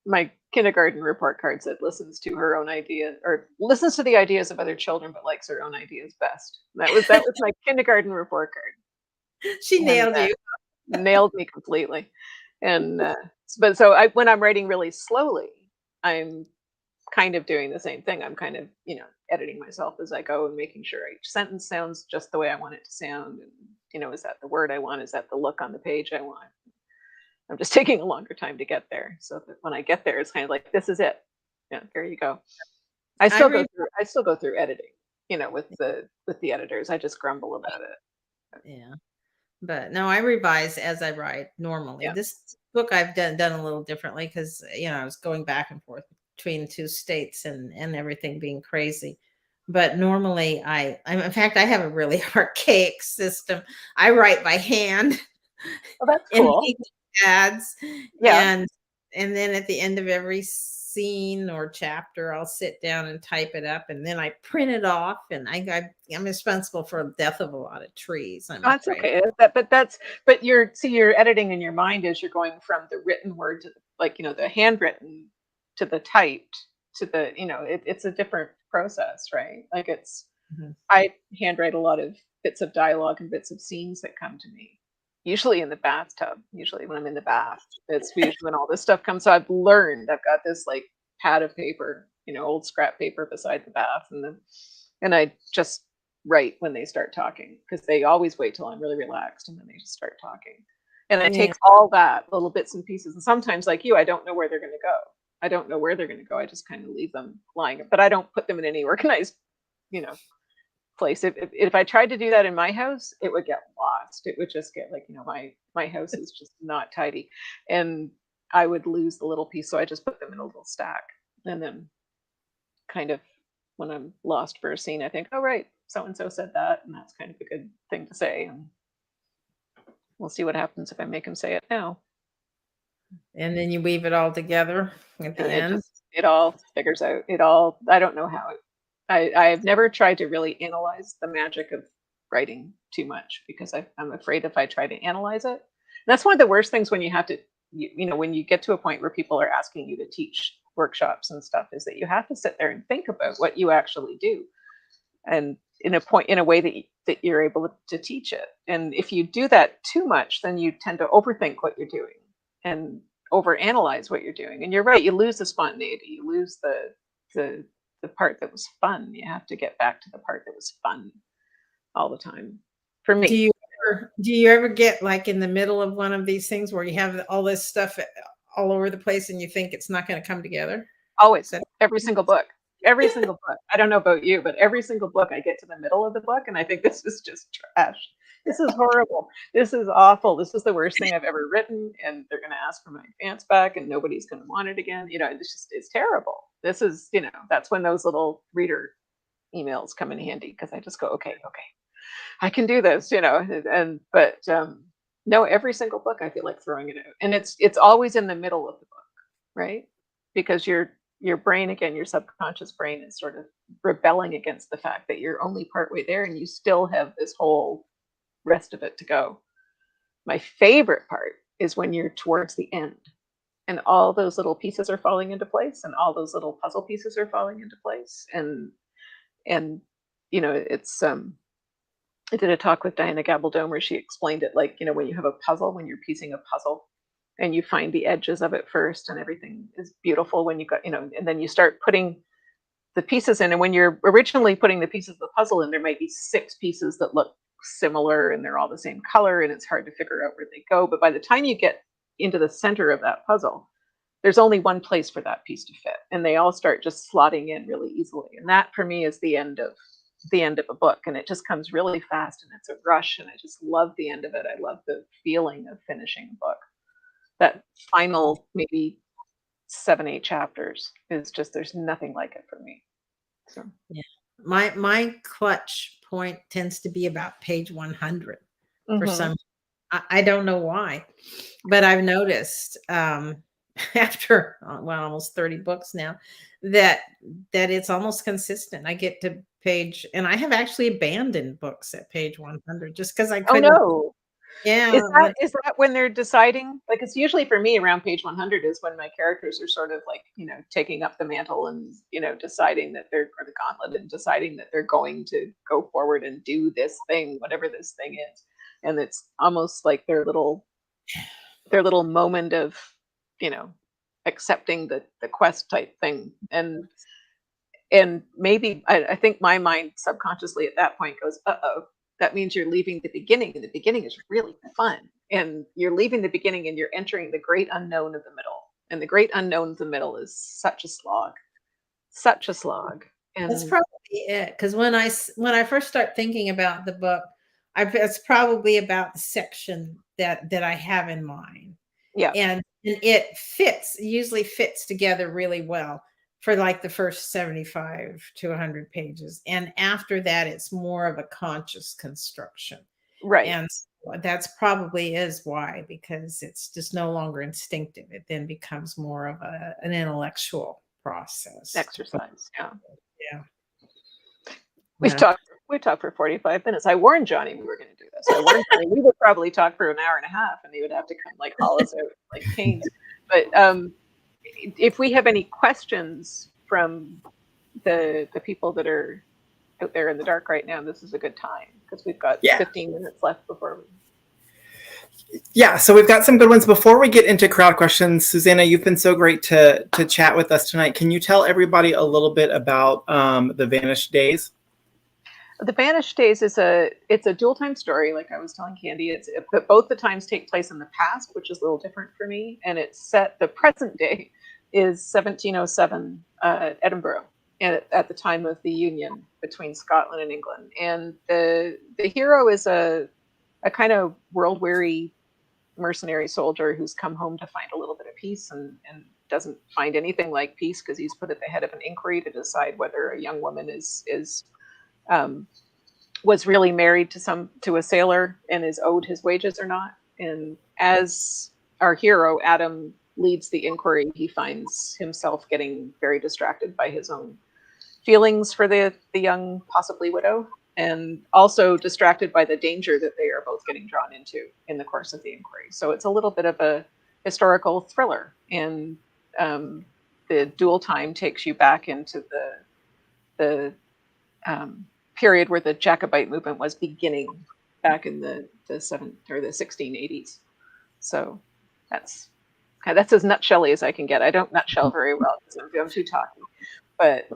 my kindergarten report card said listens to her own idea, or listens to the ideas of other children but likes her own ideas best. That was my kindergarten report card, She and nailed you. nailed me completely. And but so when I'm writing really slowly, I'm kind of doing the same thing. I'm kind of, editing myself as I go and making sure each sentence sounds just the way I want it to sound. And, is that the word I want? Is that the look on the page I want? I'm just taking a longer time to get there. So that when I get there, it's kind of like, this is it. Yeah, there you go. I still go through editing, with the editors. I just grumble about it. Yeah. But no, I revise as I write normally. Yeah. This book I've done a little differently because I was going back and forth between two states and everything being crazy. But normally I'm in fact I have a really archaic system. I write by hand Well, that's in cool. pads, Yeah. and then at the end of every scene or chapter, I'll sit down and type it up, and then I print it off. And I'm responsible for the death of a lot of trees, I'm That's afraid. okay. But you're editing in your mind as you're going from the written word to the handwritten to the typed to the, it's a different process, right? Like Mhm. I handwrite a lot of bits of dialogue and bits of scenes that come to me, usually in the bathtub, usually when I'm in the bath. It's usually when all this stuff comes. So I've got this like pad of paper, old scrap paper beside the bath, and I just write when they start talking, because they always wait till I'm really relaxed and then they just start talking. And I take all that little bits and pieces, and sometimes, like you, I don't know where they're going to go. I don't know where they're going to go. I just kind of leave them lying, but I don't put them in any organized, place. If I tried to do that in my house, it would get lost. It would just get like, my house is just not tidy, and I would lose the little piece. So I just put them in a little stack, and then kind of when I'm lost for a scene, I think, oh right, so and so said that, and that's kind of a good thing to say, and we'll see what happens if I make him say it now. And then you weave it all together at the And end. it all figures out. I don't know how. I've never tried to really analyze the magic of writing too much, because I'm afraid if I try to analyze it. And that's one of the worst things when you have to, when you get to a point where people are asking you to teach workshops and stuff, is that you have to sit there and think about what you actually do, and in a way that you're able to teach it. And if you do that too much, then you tend to overthink what you're doing and overanalyze what you're doing. And you're right, you lose the spontaneity, you lose the part that was fun. You have to get back to the part that was fun all the time. For me. Do you ever get like in the middle of one of these things where you have all this stuff all over the place and you think it's not going to come together? Always. Every single book. Every single book. I don't know about you, but every single book I get to the middle of the book and I think this is just trash. This is horrible. This is awful. This is the worst thing I've ever written, and they're going to ask for my advance back and nobody's going to want it again. It's terrible. This is, that's when those little reader emails come in handy, because I just go, okay, I can do this, but no, every single book I feel like throwing it out, and it's always in the middle of the book, right? Because your brain, again, your subconscious brain is sort of rebelling against the fact that you're only partway there and you still have this whole rest of it to go. My favorite part is when you're towards the end and all those little pieces are falling into place and all those little puzzle pieces are falling into place. And it's I did a talk with Diana Gabaldon where she explained it like, when you have a puzzle, when you're piecing a puzzle and you find the edges of it first and everything is beautiful when you got, and then you start putting the pieces in. And when you're originally putting the pieces of the puzzle in, there might be 6 pieces that look similar and they're all the same color and it's hard to figure out where they go. But by the time you get into the center of that puzzle, there's only one place for that piece to fit. And they all start just slotting in really easily. And that for me is the end of a book. And it just comes really fast and it's a rush. And I just love the end of it. I love the feeling of finishing a book. That final maybe 7, 8 chapters is just, there's nothing like it for me. So yeah, my clutch point tends to be about page 100 for some. I don't know why, but I've noticed after almost 30 books now that it's almost consistent. I get to page, and I have actually abandoned books at page 100 just because I couldn't. Oh no. Yeah. Is that when they're deciding? Like, it's usually for me around page 100 is when my characters are sort of like, taking up the mantle and, deciding that or the gauntlet and deciding that they're going to go forward and do this thing, whatever this thing is. And it's almost like their little moment of, accepting the quest type thing. And maybe I think my mind subconsciously at that point goes, uh-oh. That means you're leaving the beginning, and the beginning is really fun. And you're leaving the beginning and you're entering the great unknown of the middle. And the great unknown of the middle is such a slog. And that's probably it. Because when I first start thinking about the book, it's probably about the section that I have in mind. Yeah. And it usually fits together really well for like the first 75 to 100 pages. And after that, it's more of a conscious construction. Right. And that's probably is why, because it's just no longer instinctive. It then becomes more of an intellectual process. Exercise. Yeah. Yeah. We've talked for 45 minutes. I warned Johnny we were going to do this. I warned Johnny we would probably talk for an hour and a half and he would have to come like haul us out like canes. But if we have any questions from the people that are out there in the dark right now, this is a good time because we've got 15 minutes left before we. Yeah, so we've got some good ones. Before we get into crowd questions, Susanna, you've been so great to chat with us tonight. Can you tell everybody a little bit about the Vanished Days? The Vanished Days is it's a dual time story, like I was telling Candy. But both the times take place in the past, which is a little different for me. And it's set, the present day is 1707 Edinburgh, and at the time of the union between Scotland and England. And the hero is a kind of world-weary mercenary soldier who's come home to find a little bit of peace and doesn't find anything like peace because he's put at the head of an inquiry to decide whether a young woman was really married to a sailor and is owed his wages or not. And as our hero, Adam, leads the inquiry, he finds himself getting very distracted by his own feelings for the young, possibly widow, and also distracted by the danger that they are both getting drawn into in the course of the inquiry. So it's a little bit of a historical thriller, and the dual time takes you back into the period where the Jacobite movement was beginning back in the 1680s. So that's as nutshell-y as I can get. I don't nutshell very well because I'm too talky, but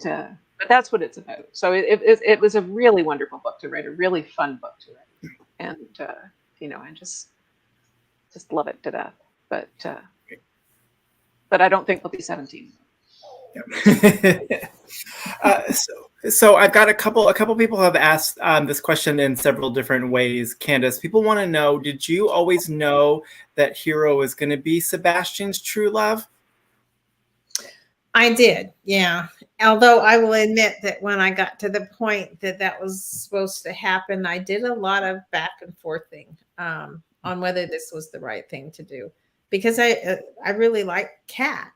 that's what it's about. So it was a really wonderful book to write, a really fun book to write, and I just love it to death. But I don't think there'll be 17. So I've got a couple people have asked this question in several different ways. Candace, people want to know, did you always know that Hero is going to be Sebastian's true love? I did, yeah. Although I will admit that when I got to the point that was supposed to happen, I did a lot of back and forthing on whether this was the right thing to do, because I really like Cat,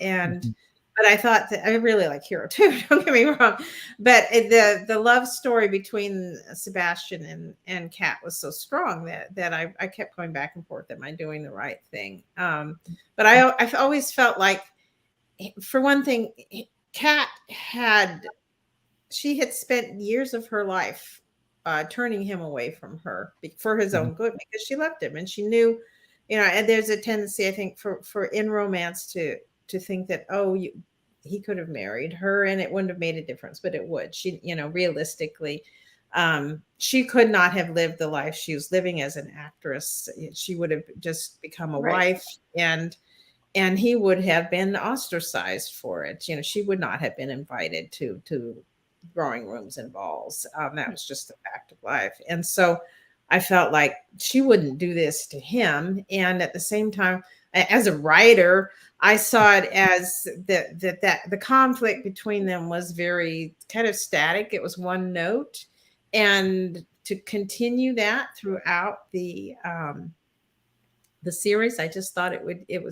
and but I thought that I really like Hero too. Don't get me wrong, but the love story between Sebastian and Kat was so strong that I kept going back and forth. Am I doing the right thing? But I've always felt like, for one thing, Kat had spent years of her life turning him away from her for his own good, because she loved him and she knew, and there's a tendency, I think, for in romance to think that, he could have married her and it wouldn't have made a difference, but it would. She, realistically, she could not have lived the life she was living as an actress. She would have just become a wife, and he would have been ostracized for it. She would not have been invited to drawing rooms and balls. That was just a fact of life. And so I felt like she wouldn't do this to him. And at the same time, as a writer, I saw it as that the conflict between them was very kind of static. It was one note, and to continue that throughout the series, I just thought it would it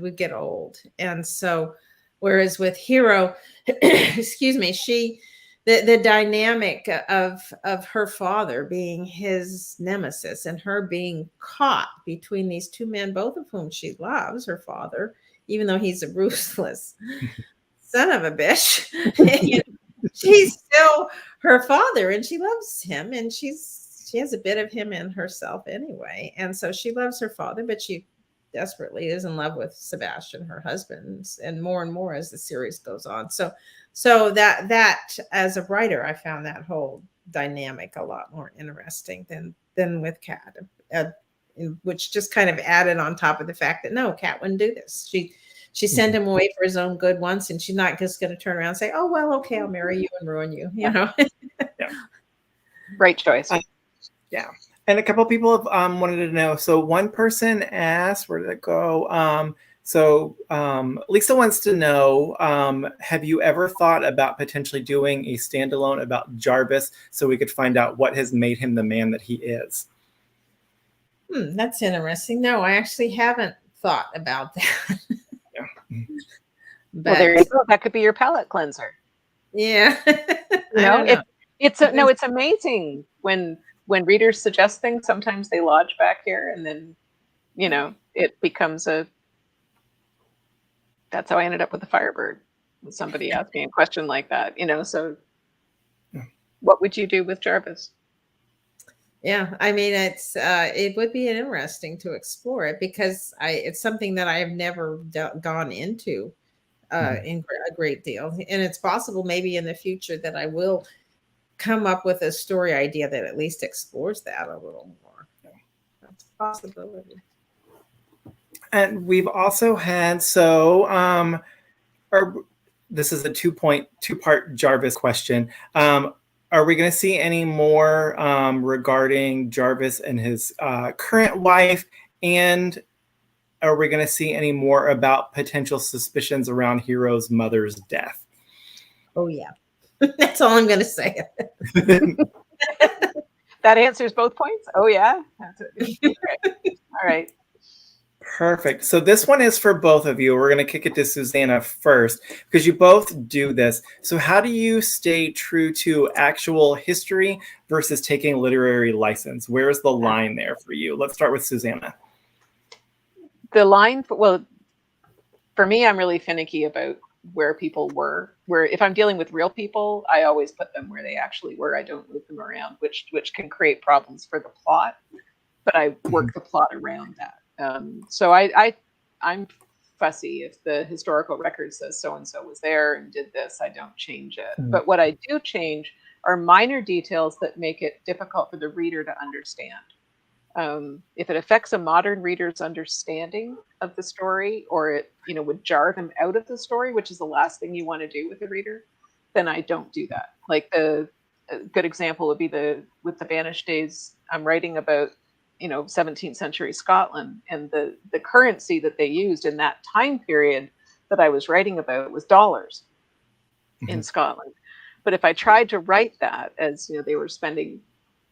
would get old. And so, whereas with Hero, excuse me, the dynamic of her father being his nemesis and her being caught between these two men, both of whom she loves, her father, even though he's a ruthless son of a bitch, she's still her father and she loves him, and she has a bit of him in herself anyway. And so she loves her father, but she desperately is in love with Sebastian, her husband, and more as the series goes on. So that as a writer, I found that whole dynamic a lot more interesting than with Kat, which just kind of added on top of the fact that no, Kat wouldn't do this. She sent him away for his own good once, and she's not just going to turn around and say, "Oh well, okay, I'll marry you and ruin you." Yeah. Right choice. Yeah. And a couple of people have wanted to know. So one person asked, where did it go? Lisa wants to know, have you ever thought about potentially doing a standalone about Jarvis so we could find out what has made him the man that he is? That's interesting. No, I actually haven't thought about that. Yeah. Well, there you go. That could be your palate cleanser. Yeah. It's amazing when readers suggest things. Sometimes they lodge back here, and then it becomes that's how I ended up with the Firebird. Somebody asked me a question like that, so what would you do with Jarvis? Yeah, I mean, it would be interesting to explore it, because it's something that I have never gone into in a great deal, and it's possible maybe in the future that I will come up with a story idea that at least explores that a little more. That's a possibility. And we've also had this is a two-part Jarvis question. Are we going to see any more regarding Jarvis and his current wife? And are we going to see any more about potential suspicions around Hero's mother's death? Oh, yeah. That's all I'm going to say. That answers both points. Oh, yeah. All right. Perfect. So this one is for both of you. We're going to kick it to Susanna first, because you both do this. So how do you stay true to actual history versus taking literary license? Where's the line there for you? Let's start with Susanna. The line, for me, I'm really finicky about where people were. Where if I'm dealing with real people, I always put them where they actually were. I don't move them around, which can create problems for the plot. But I work the plot around that. So I'm fussy. If the historical record says so and so was there and did this, I don't change it. But what I do change are minor details that make it difficult for the reader to understand. If it affects a modern reader's understanding of the story, or it would jar them out of the story, which is the last thing you want to do with the reader, then I don't do that. Like a good example would be with the Vanished Days. I'm writing about 17th century Scotland, and the currency that they used in that time period that I was writing about was dollars in Scotland. But if I tried to write that as they were spending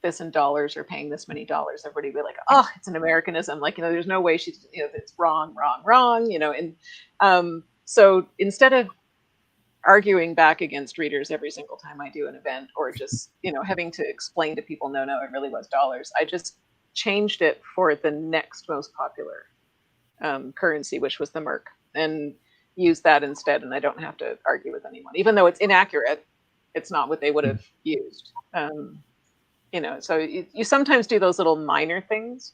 this in dollars or paying this many dollars, everybody would be like, oh, it's an Americanism. Like, there's no way she's, it's wrong. So instead of arguing back against readers every single time I do an event, or just, having to explain to people, no, it really was dollars, I just changed it for the next most popular currency, which was the Merc, and use that instead. And I don't have to argue with anyone, even though it's inaccurate. It's not what they would have used. So you sometimes do those little minor things.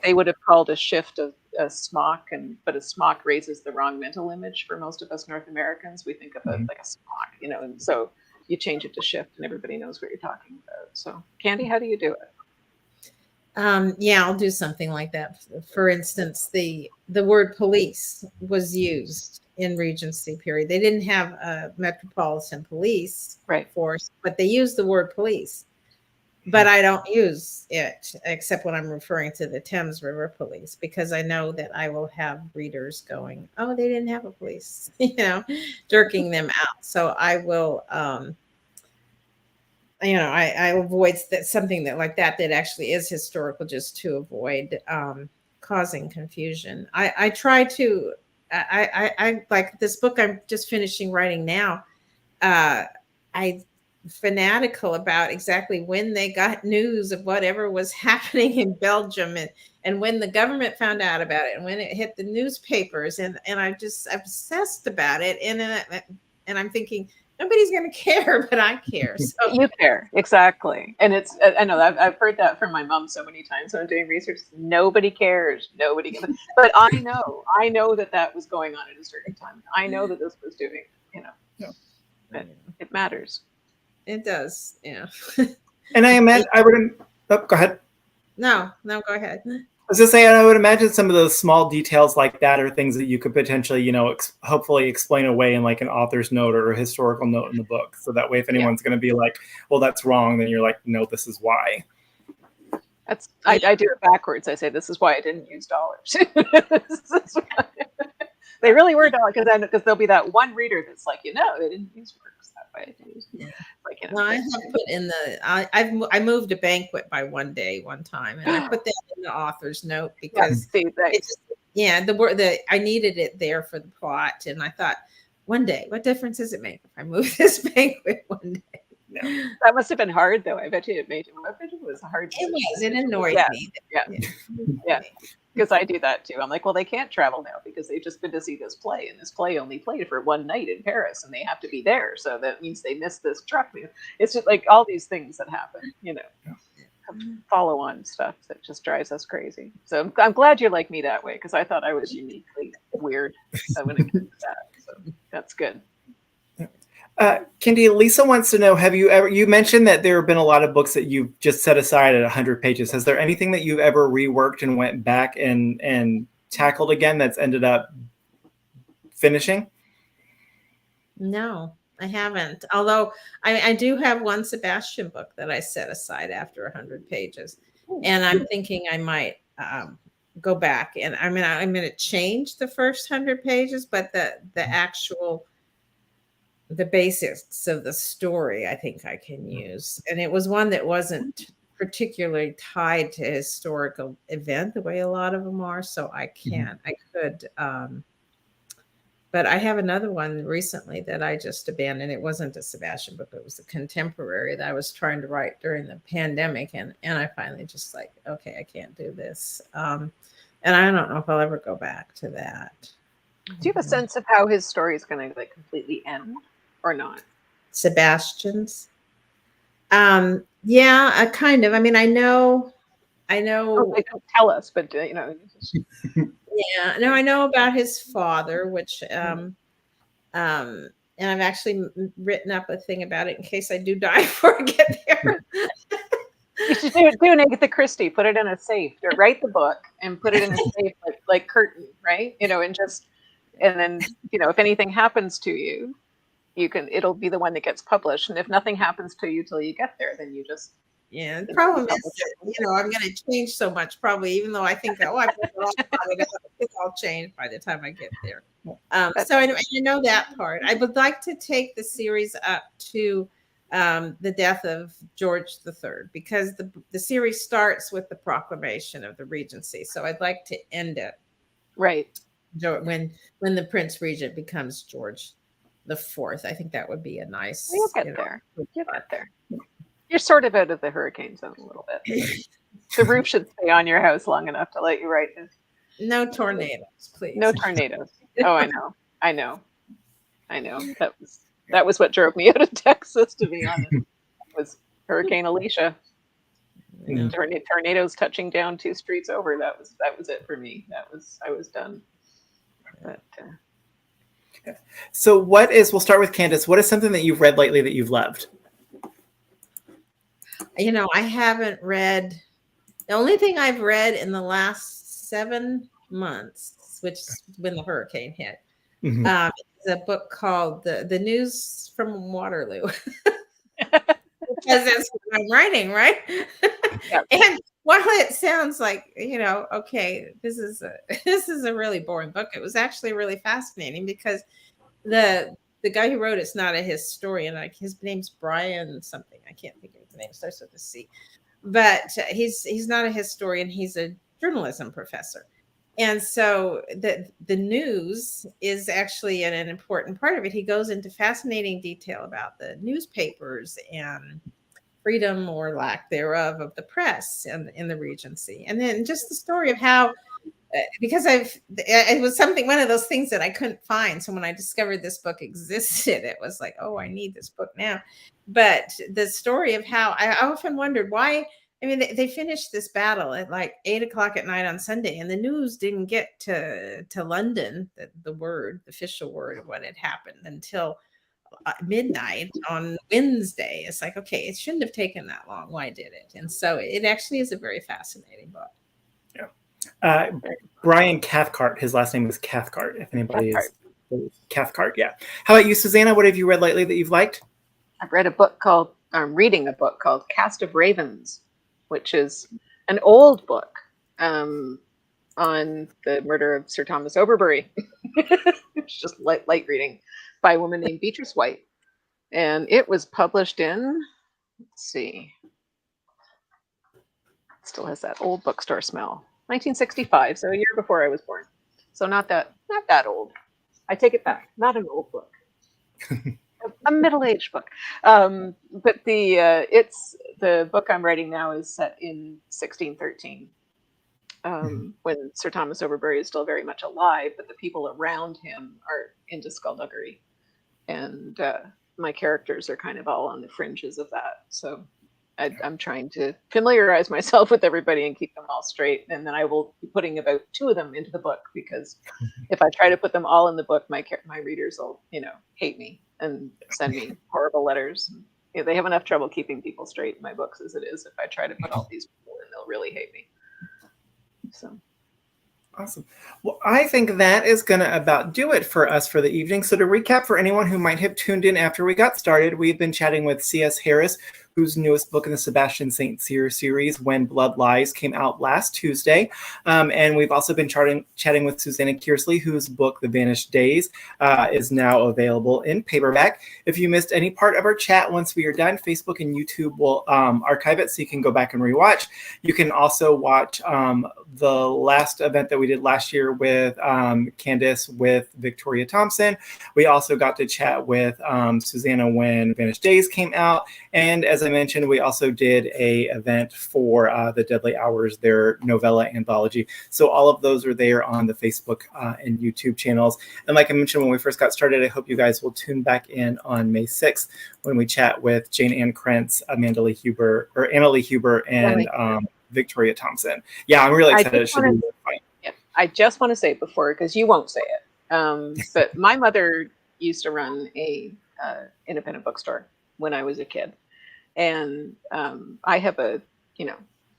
They would have called a shift a smock, but a smock raises the wrong mental image for most of us North Americans. We think of it like a smock, and so you change it to shift, and everybody knows what you're talking about. So, Candy, how do you do it? I'll do something like that. For instance, the word police was used in Regency period. They didn't have a metropolitan police force, but they used the word police. But I don't use it except when I'm referring to the Thames River Police, because I know that I will have readers going, oh, they didn't have a police, jerking them out. So I will, I avoid something that like that actually is historical, just to avoid causing confusion. I try to, I like this book I'm just finishing writing now. I fanatical about exactly when they got news of whatever was happening in Belgium, and when the government found out about it, and when it hit the newspapers, and I'm just obsessed about it, and I'm thinking nobody's going to care, but I care. So you care, exactly. And it's, I know I've heard that from my mom so many times when I'm doing research. Nobody cares, nobody gives. But I know that was going on at a certain time. I know that this was doing, it matters. It does, yeah. And I imagine go ahead. No, go ahead. I was just saying, I would imagine some of those small details like that are things that you could potentially, hopefully explain away in like an author's note or a historical note in the book. So that way, if anyone's going to be like, well, that's wrong, then you're like, no, this is why. I do it backwards. I say, this is why I didn't use dollars. They really were dollars, because there'll be that one reader that's like, they didn't use works that way. I have put in I moved a banquet by one time, and I put that in the author's note because I needed it there for the plot, and I thought, one day, what difference does it make if I move this banquet one day? No. That must have been hard, though. I bet you it was hard. It annoyed me. Yeah. Because I do that too. I'm like, well, they can't travel now because they've just been to see this play, and this play only played for one night in Paris, and they have to be there. So that means they missed this truck. It's just like all these things that happen, follow on stuff that just drives us crazy. So I'm glad you're like me that way, because I thought I was uniquely weird when it comes to that. So that's good. Candy, Lisa wants to know, you mentioned that there have been a lot of books that you've just set aside at 100 pages. Has there anything that you've ever reworked and went back and tackled again that's ended up finishing? No, I haven't. Although I do have one Sebastian book that I set aside after 100 pages. And I'm thinking I might go back. And I'm going to change the first 100 pages, but the basics of the story, I think I can use. And it was one that wasn't particularly tied to a historical event the way a lot of them are. So I could, but I have another one recently that I just abandoned. It wasn't a Sebastian book. It was a contemporary that I was trying to write during the pandemic. And I finally just like, okay, I can't do this. And I don't know if I'll ever go back to that. Do you have a sense of how his story is going to completely end? Or not? Sebastian's? Yeah, kind of. I mean, I know. Oh, they don't tell us, but Yeah, no, I know about his father, which and I've actually written up a thing about it in case I do die before I get there. You should do an Agatha Christie. Put it in a safe. Or write the book and put it in a safe, like curtain, right? And then if anything happens to you, it'll be the one that gets published. And if nothing happens to you till you get there, then you just the problem is that, I'm going to change so much probably, even though I think I put it all about it, it's all changed by the time I get there. So I know that part. I would like to take the series up to the death of George III, because the series starts with the proclamation of the Regency. So I'd like to end it when the Prince Regent becomes George the Fourth. I think that would be a nice. You'll get there. You'll get there. You're sort of out of the hurricane zone a little bit. The roof should stay on your house long enough to let you write this. No tornadoes, please. No tornadoes. Oh, I know. That was what drove me out of Texas, to be honest. Was Hurricane Alicia. Yeah. Tornadoes touching down 2 streets over. That was it for me. I was done. But So we'll start with Candace. What is something that you've read lately that you've loved? I haven't read, the only thing I've read in the last 7 months, which is when the hurricane hit, is a book called The News from Waterloo. Because that's what I'm writing, right? Yep. And while it sounds like, okay, this is a really boring book, it was actually really fascinating because the guy who wrote it's not a historian. Like, his name's Brian something. I can't think of his name. It starts with a C. But he's not a historian. He's a journalism professor. And so the news is actually an important part of it. He goes into fascinating detail about the newspapers and freedom or lack thereof of the press in the Regency. And then just the story of how, because it was one of those things that I couldn't find. So when I discovered this book existed, it was like, oh, I need this book now. But the story of how I often wondered why. I mean, they finished this battle at like 8:00 at night on Sunday, and the news didn't get to London, the official word of what had happened, until midnight on Wednesday. It's like, okay, it shouldn't have taken that long. Why did it? And so it actually is a very fascinating book. Yeah. Brian Cathcart, his last name is Cathcart, if anybody is Cathcart, yeah. How about you, Susanna? What have you read lately that you've liked? I'm reading a book called Cast of Ravens, which is an old book on the murder of Sir Thomas Overbury. It's just light reading by a woman named Beatrice White. And it was published in, let's see, it still has that old bookstore smell. 1965, so a year before I was born. So not that old. I take it back. Not an old book. A middle-aged book. But the book I'm writing now is set in 1613, when Sir Thomas Overbury is still very much alive, but the people around him are into skullduggery. And my characters are kind of all on the fringes of that. So I'm trying to familiarize myself with everybody and keep them all straight. And then I will be putting about 2 of them into the book, because if I try to put them all in the book, my readers will, hate me and send me horrible letters. They have enough trouble keeping people straight in my books as it is. If I try to put all these people in, they'll really hate me. So. Awesome. Well, I think that is going to about do it for us for the evening. So to recap, for anyone who might have tuned in after we got started, we've been chatting with C.S. Harris, whose newest book in the Sebastian St. Cyr series, When Blood Lies, came out last Tuesday. And we've also been chatting with Susanna Kearsley, whose book, The Vanished Days, is now available in paperback. If you missed any part of our chat once we are done, Facebook and YouTube will archive it so you can go back and rewatch. You can also watch the last event that we did last year with Candace with Victoria Thompson. We also got to chat with Susanna when Vanished Days came out. And as I mentioned, we also did a event for The Deadly Hours, their novella anthology. So all of those are there on the Facebook and YouTube channels. And like I mentioned when we first got started, I hope you guys will tune back in on May 6th when we chat with Jane Ann Krentz, Anna Lee Huber, and Victoria Thompson. Yeah, I'm really excited. It should be really fun. Yeah, I just want to say before, because you won't say it, but my mother used to run a independent bookstore when I was a kid. And I have a,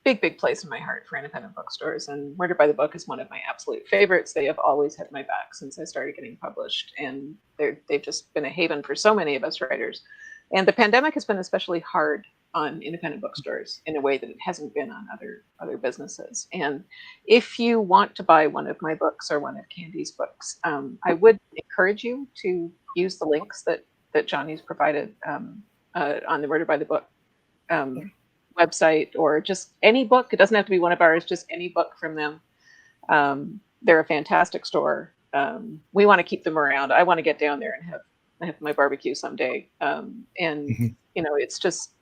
big place in my heart for independent bookstores. And Murder by the Book is one of my absolute favorites. They have always had my back since I started getting published. And they've just been a haven for so many of us writers. And the pandemic has been especially hard on independent bookstores in a way that it hasn't been on other businesses. And if you want to buy one of my books or one of Candy's books, I would encourage you to use the links that Johnny's provided on the Murder by the Book website, or just any book. It doesn't have to be one of ours, just any book from them. They're a fantastic store. we want to keep them around. I want to get down there and have my barbecue someday. And it's just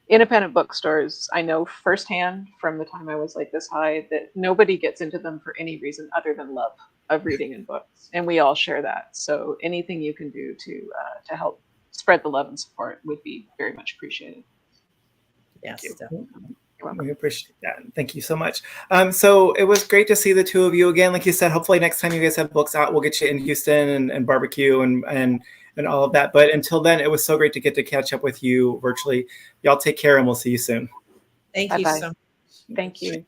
independent bookstores. I know firsthand from the time I was like this high that nobody gets into them for any reason other than love of reading and books, and we all share that. So anything you can do to help spread the love and support would be very much appreciated. Yes, we appreciate that. Thank you so much. So it was great to see the two of you again. Like you said, hopefully next time you guys have books out, we'll get you in Houston and barbecue and all of that. But until then, it was so great to get to catch up with you virtually. Y'all take care, and we'll see you soon. Thank you Bye-bye. so much. Thank you.